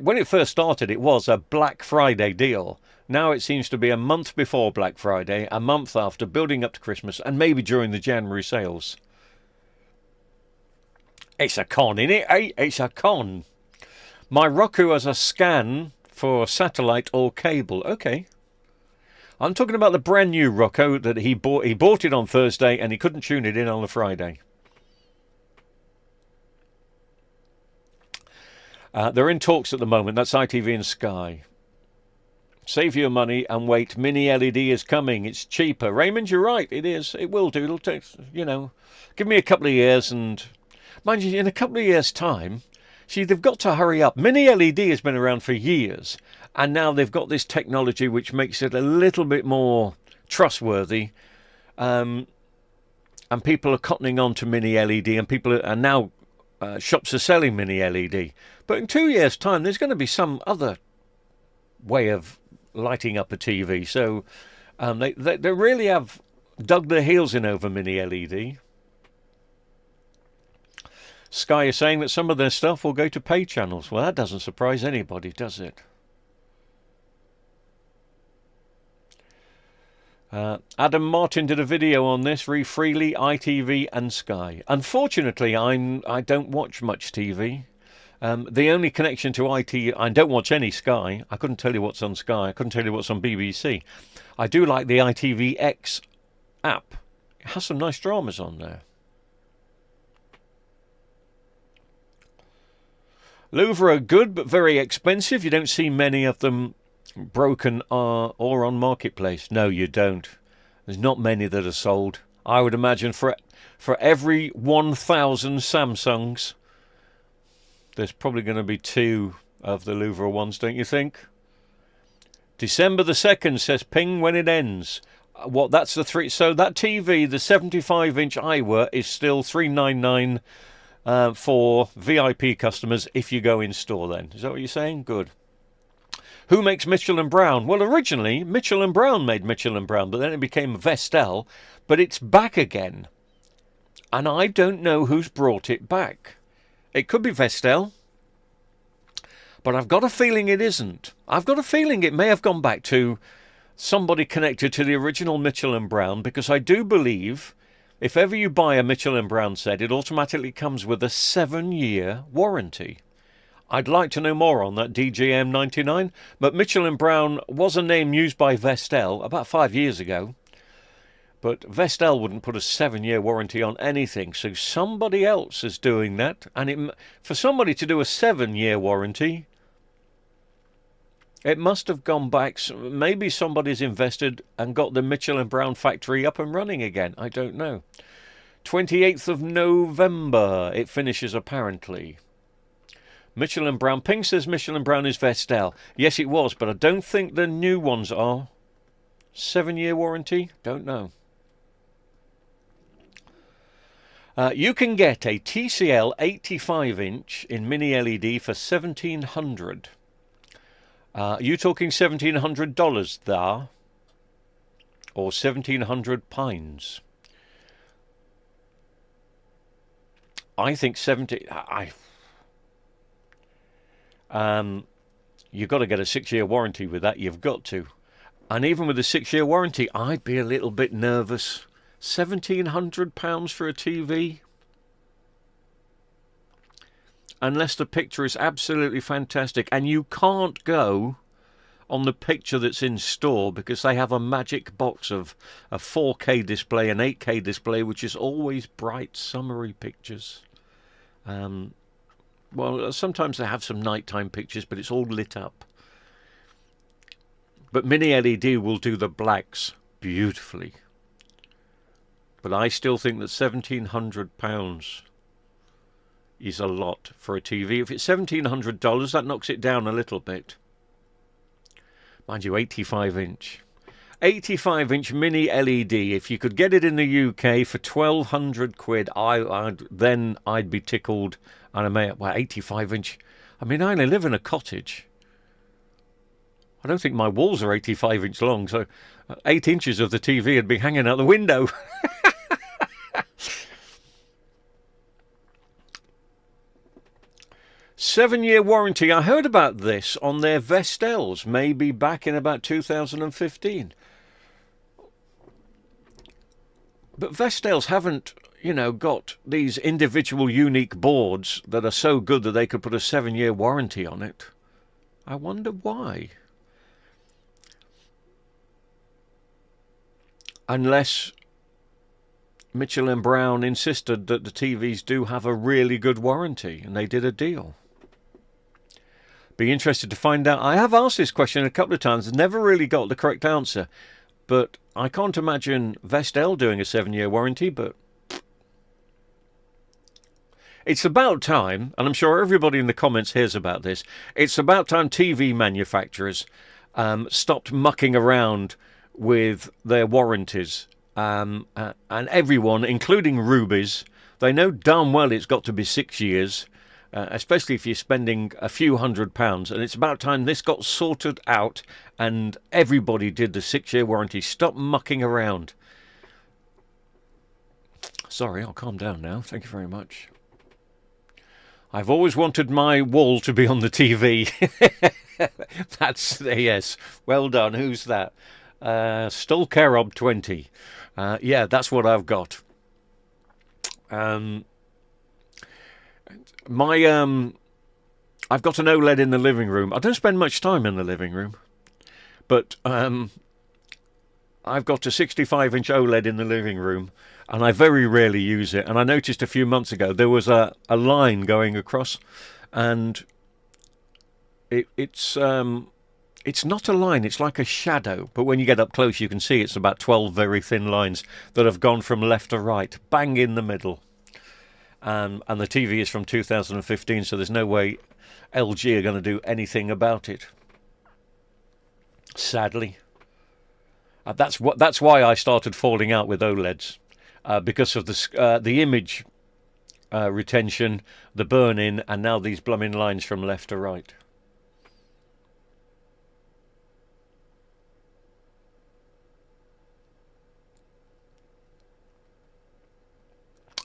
when it first started, it was a Black Friday deal. Now it seems to be a month before Black Friday, a month after, building up to Christmas, and maybe during the January sales. It's a con, innit? It's a con. My Roku has a scan for satellite or cable. Okay. I'm talking about the brand new Roku that he bought. He bought it on Thursday and he couldn't tune it in on the Friday. They're in talks at the moment. That's ITV and Sky. Save your money and wait. Mini LED is coming. It's cheaper. Raymond, you're right. It is. It will do. It'll take, give me a couple of years, and mind you, in a couple of years' time, see, they've got to hurry up. Mini LED has been around for years, and now they've got this technology which makes it a little bit more trustworthy. And people are cottoning on to Mini LED, and people are now shops are selling Mini LED. But in 2 years' time, there's going to be some other way of lighting up a TV. So they really have dug their heels in over Mini LED. Sky is saying that some of their stuff will go to pay channels. Well, that doesn't surprise anybody, does it? Adam Martin did a video on this. Read freely, ITV and Sky. Unfortunately, I don't watch much TV. The only connection to I don't watch any Sky. I couldn't tell you what's on Sky. I couldn't tell you what's on BBC. I do like the ITVX app. It has some nice dramas on there. Louvre are good, but very expensive. You don't see many of them broken or on Marketplace. No, you don't. There's not many that are sold. I would imagine for every 1,000 Samsungs, there's probably going to be 2 of the Louvre ones, don't you think? December the 2nd says ping when it ends. What? That's the 3. So that TV, the 75-inch Iwa, is still $399 for VIP customers if you go in store. Then is that what you're saying? Good. Who makes Mitchell & Brown? Well, originally Mitchell & Brown made Mitchell & Brown, but then it became Vestel. But it's back again, and I don't know who's brought it back. It could be Vestel, but I've got a feeling it isn't. I've got a feeling it may have gone back to somebody connected to the original Mitchell & Brown, because I do believe if ever you buy a Mitchell & Brown set, it automatically comes with a 7-year warranty. I'd like to know more on that DJM 99, but Mitchell & Brown was a name used by Vestel about 5 years ago. But Vestel wouldn't put a 7-year warranty on anything, so somebody else is doing that. And for somebody to do a 7-year warranty, it must have gone back. Maybe somebody's invested and got the Mitchell & Brown factory up and running again. I don't know. 28th of November, it finishes apparently. Mitchell & Brown. Ping says Mitchell & Brown is Vestel. Yes, it was, but I don't think the new ones are. 7-year warranty? Don't know. You can get a TCL 85-inch in Mini LED for $1,700. You talking $1,700 there? or 1700 pines? I think 70. You've got to get a 6-year warranty with that. You've got to. And even with a 6-year warranty, I'd be a little bit nervous. £1,700 for a TV? Unless the picture is absolutely fantastic. And you can't go on the picture that's in store because they have a magic box of a 4K display, an 8K display, which is always bright, summery pictures. Well, sometimes they have some nighttime pictures, but it's all lit up. But Mini LED will do the blacks beautifully. But I still think that £1,700 is a lot for a TV. If it's $1,700, that knocks it down a little bit. Mind you, 85-inch. 85-inch Mini LED. If you could get it in the UK for 1,200 quid, then I'd be tickled. And I may, well, 85-inch. I mean, I only live in a cottage. I don't think my walls are 85-inch long, so 8 inches of the TV would be hanging out the window. Seven-year warranty. I heard about this on their Vestels, maybe back in about 2015. But Vestels haven't, got these individual unique boards that are so good that they could put a 7-year warranty on it. I wonder why. Unless Mitchell & Brown insisted that the TVs do have a really good warranty, and they did a deal. Be interested to find out. I have asked this question a couple of times, never really got the correct answer. But I can't imagine Vestel doing a 7-year warranty, but it's about time, and I'm sure everybody in the comments hears about this, it's about time TV manufacturers stopped mucking around with their warranties. And everyone, including Rubies, they know darn well it's got to be 6 years, especially if you're spending a few £100. And it's about time this got sorted out and everybody did the 6-year warranty. Stop mucking around. Sorry, I'll calm down now. Thank you very much. I've always wanted my wall to be on the TV. That's, yes, well done. Who's that? Stolkarob 20. Yeah, that's what I've got. I've got an OLED in the living room. I don't spend much time in the living room, but I've got a 65-inch OLED in the living room, and I very rarely use it. And I noticed a few months ago there was a line going across, and it's not a line, it's like a shadow. But when you get up close, you can see it's about 12 very thin lines that have gone from left to right, bang in the middle. And the TV is from 2015, so there's no way LG are going to do anything about it. Sadly. That's why I started falling out with OLEDs. Because of the image retention, the burn-in, and now these blooming lines from left to right.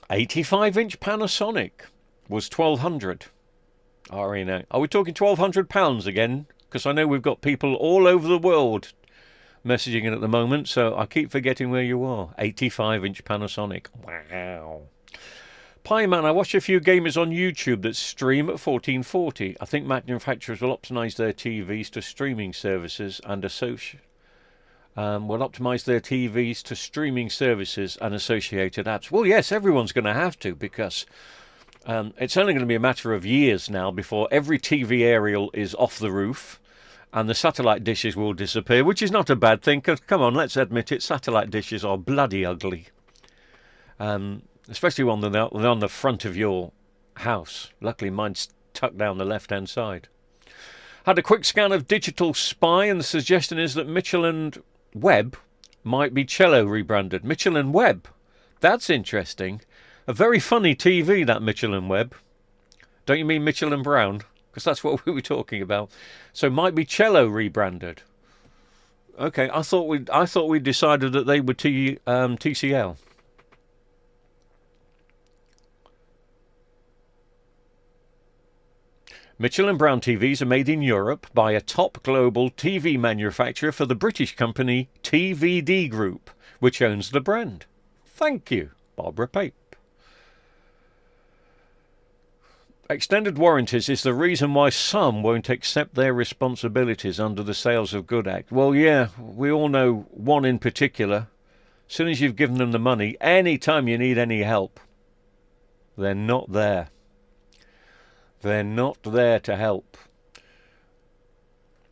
$85-inch Panasonic was $1,200. Are we talking £1,200 again? Because I know we've got people all over the world messaging in at the moment, so I keep forgetting where you are. 85-inch Panasonic. Wow. Pieman, I watch a few gamers on YouTube that stream at 1440. I think manufacturers will optimize their TVs to streaming services and associated apps. Well, yes, everyone's going to have to, because it's only going to be a matter of years now before every TV aerial is off the roof and the satellite dishes will disappear, which is not a bad thing, because, come on, let's admit it, satellite dishes are bloody ugly. Especially on the front of your house. Luckily, mine's tucked down the left-hand side. Had a quick scan of Digital Spy, and the suggestion is that Mitchell & Webb might be Cello rebranded. Mitchell & Webb. That's interesting. A very funny TV, that Mitchell & Webb. Don't you mean Mitchell & Brown? Because that's what we were talking about. So might be Cello rebranded. Okay, I thought we decided that they were TCL. Mitchell & Brown TVs are made in Europe by a top global TV manufacturer for the British company TVD Group, which owns the brand. Thank you, Barbara Pape. Extended warranties is the reason why some won't accept their responsibilities under the Sales of Good Act. Well, yeah, we all know one in particular. As soon as you've given them the money, any time you need any help, they're not there. They're not there to help.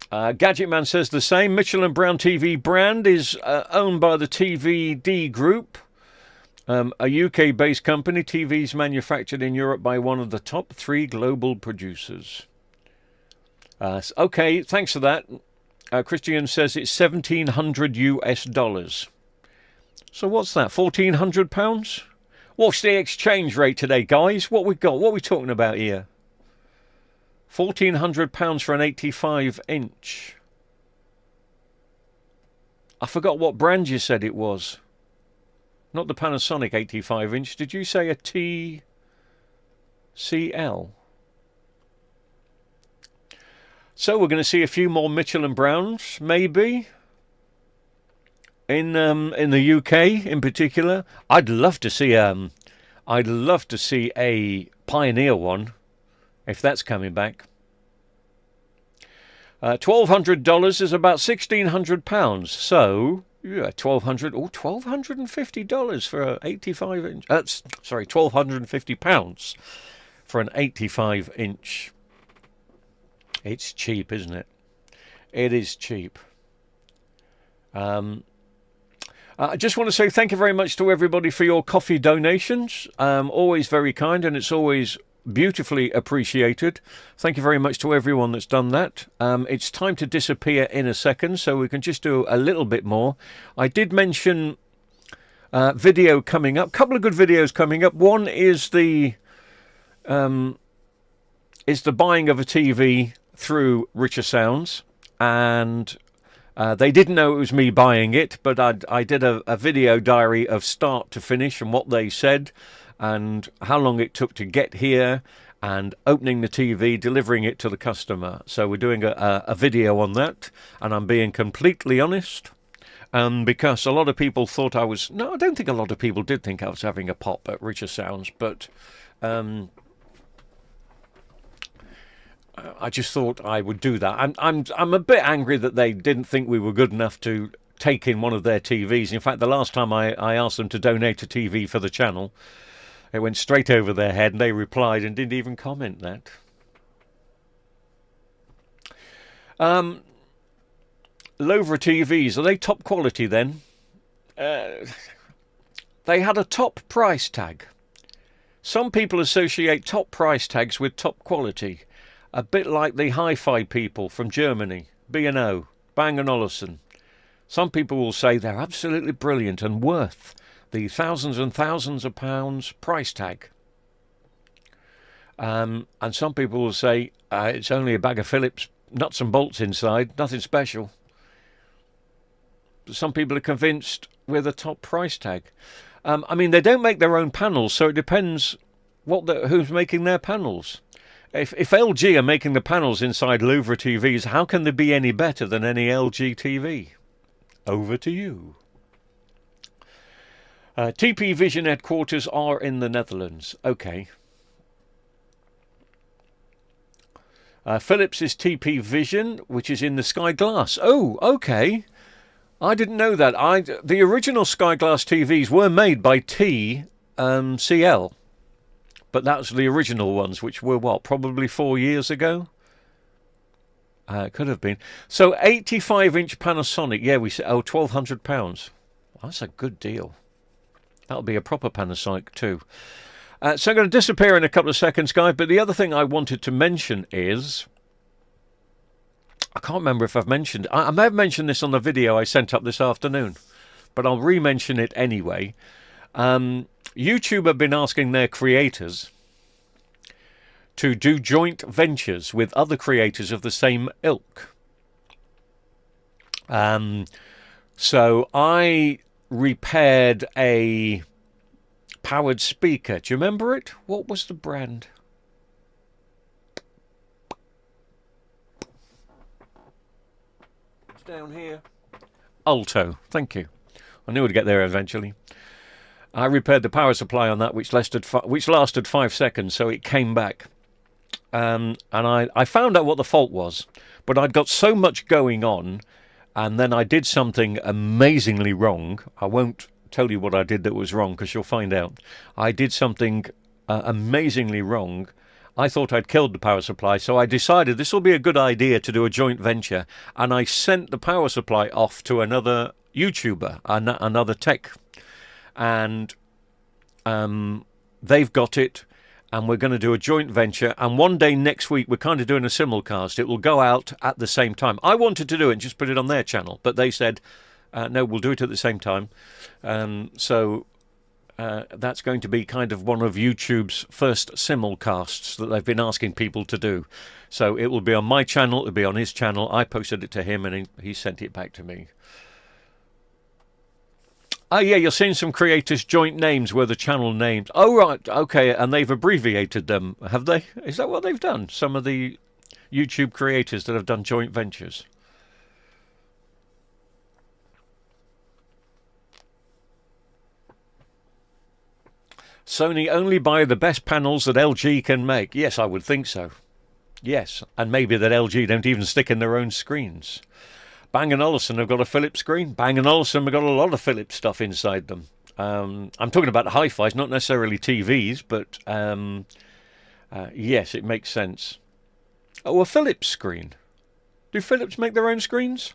Gadget Man says the same. Mitchell & Brown TV brand is owned by the TVD Group. A UK-based company, TVs manufactured in Europe by one of the top 3 global producers. Okay, thanks for that. Christian says it's $1,700 US. So what's that, £1,400? What's the exchange rate today, guys? What we got? What are we talking about here? £1,400 for an 85-inch. I forgot what brand you said it was. Not the Panasonic 85-inch. Did you say a TCL? So we're going to see a few more Mitchell & Browns, maybe, in the UK in particular. I'd love to see a Pioneer one, if that's coming back. $1,200 is about £1,600. So yeah, $1,250 for an 85-inch. Sorry, £1,250 for an 85-inch. It's cheap, isn't it? It is cheap. I just want to say thank you very much to everybody for your coffee donations. Always very kind, and it's always beautifully appreciated. Thank you very much to everyone that's done that. It's time to disappear in a second, so we can just do a little bit more. I did mention video coming up. A couple of good videos coming up. One is the buying of a TV through Richer Sounds, and they didn't know it was me buying it, but I did a video diary of start to finish and what they said and how long it took to get here and opening the TV, delivering it to the customer. So we're doing a video on that, and I'm being completely honest, because a lot of people thought I was... No, I don't think a lot of people did think I was having a pop at Richer Sounds, but I just thought I would do that. I'm a bit angry that they didn't think we were good enough to take in one of their TVs. In fact, the last time I asked them to donate a TV for the channel, it went straight over their head, and they replied and didn't even comment that. Lovra TVs, are they top quality then? They had a top price tag. Some people associate top price tags with top quality, a bit like the hi-fi people from Germany, B&O, Bang & Olufsen. Some people will say they're absolutely brilliant and worth the thousands and thousands of pounds price tag. And some people will say it's only a bag of Phillips nuts and bolts inside, nothing special. Some people are convinced with a top price tag. I mean, they don't make their own panels, so it depends who's making their panels. If LG are making the panels inside Lovra TVs, how can they be any better than any LG TV? Over to you. TP Vision headquarters are in the Netherlands. Okay. Philips is TP Vision, which is in the Sky Glass. Oh, okay. I didn't know that. The original Sky Glass TVs were made by TCL. But that was the original ones, which were, what, probably 4 years ago? It could have been. So 85-inch Panasonic. Yeah, we said, £1,200. That's a good deal. That'll be a proper Panasonic too. So I'm going to disappear in a couple of seconds, guys. But the other thing I wanted to mention is... I can't remember if I've mentioned... I may have mentioned this on the video I sent up this afternoon. But I'll re-mention it anyway. YouTube have been asking their creators to do joint ventures with other creators of the same ilk. So I repaired a powered speaker. Do you remember it? What was the brand? It's down here. Alto. Thank you. I knew I'd get there eventually. I repaired the power supply on that, which lasted 5 seconds, so it came back. And I found out what the fault was, but I'd got so much going on, and then I did something amazingly wrong. I won't tell you what I did that was wrong, because you'll find out. I did something amazingly wrong. I thought I'd killed the power supply, so I decided this will be a good idea to do a joint venture, and I sent the power supply off to another YouTuber, another tech, and they've got it, and we're going to do a joint venture. And one day next week, we're kind of doing a simulcast. It will go out at the same time. I wanted to do it and just put it on their channel, but they said, no, we'll do it at the same time. So that's going to be kind of one of YouTube's first simulcasts that they've been asking people to do. So it will be on my channel, it'll be on his channel. I posted it to him, and he sent it back to me. Oh, yeah, you're seeing some creators' joint names were the channel names. Oh, right, okay, and they've abbreviated them, have they? Is that what they've done? Some of the YouTube creators that have done joint ventures. Sony only buy the best panels that LG can make. Yes, I would think so. Yes, and maybe that LG don't even stick in their own screens. Bang & Olufsen have got a Philips screen. Bang & Olufsen have got a lot of Philips stuff inside them. I'm talking about hi-fis, not necessarily TVs, but yes, it makes sense. Oh, a Philips screen. Do Philips make their own screens?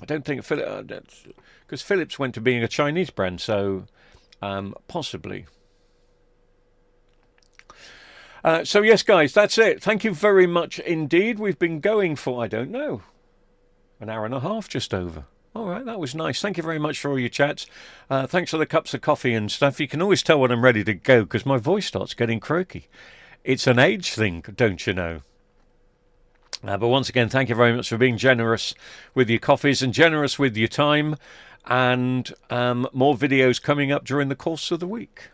I don't think Philips, because Philips went to being a Chinese brand, so possibly. So yes, guys, that's it. Thank you very much indeed. We've been going for, I don't know, an hour and a half, just over. All right, that was nice. Thank you very much for all your chats. Thanks for the cups of coffee and stuff. You can always tell when I'm ready to go, because my voice starts getting croaky. It's an age thing, don't you know? But once again, thank you very much for being generous with your coffees and generous with your time. And more videos coming up during the course of the week.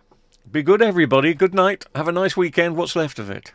Be good, everybody. Good night. Have a nice weekend. What's left of it.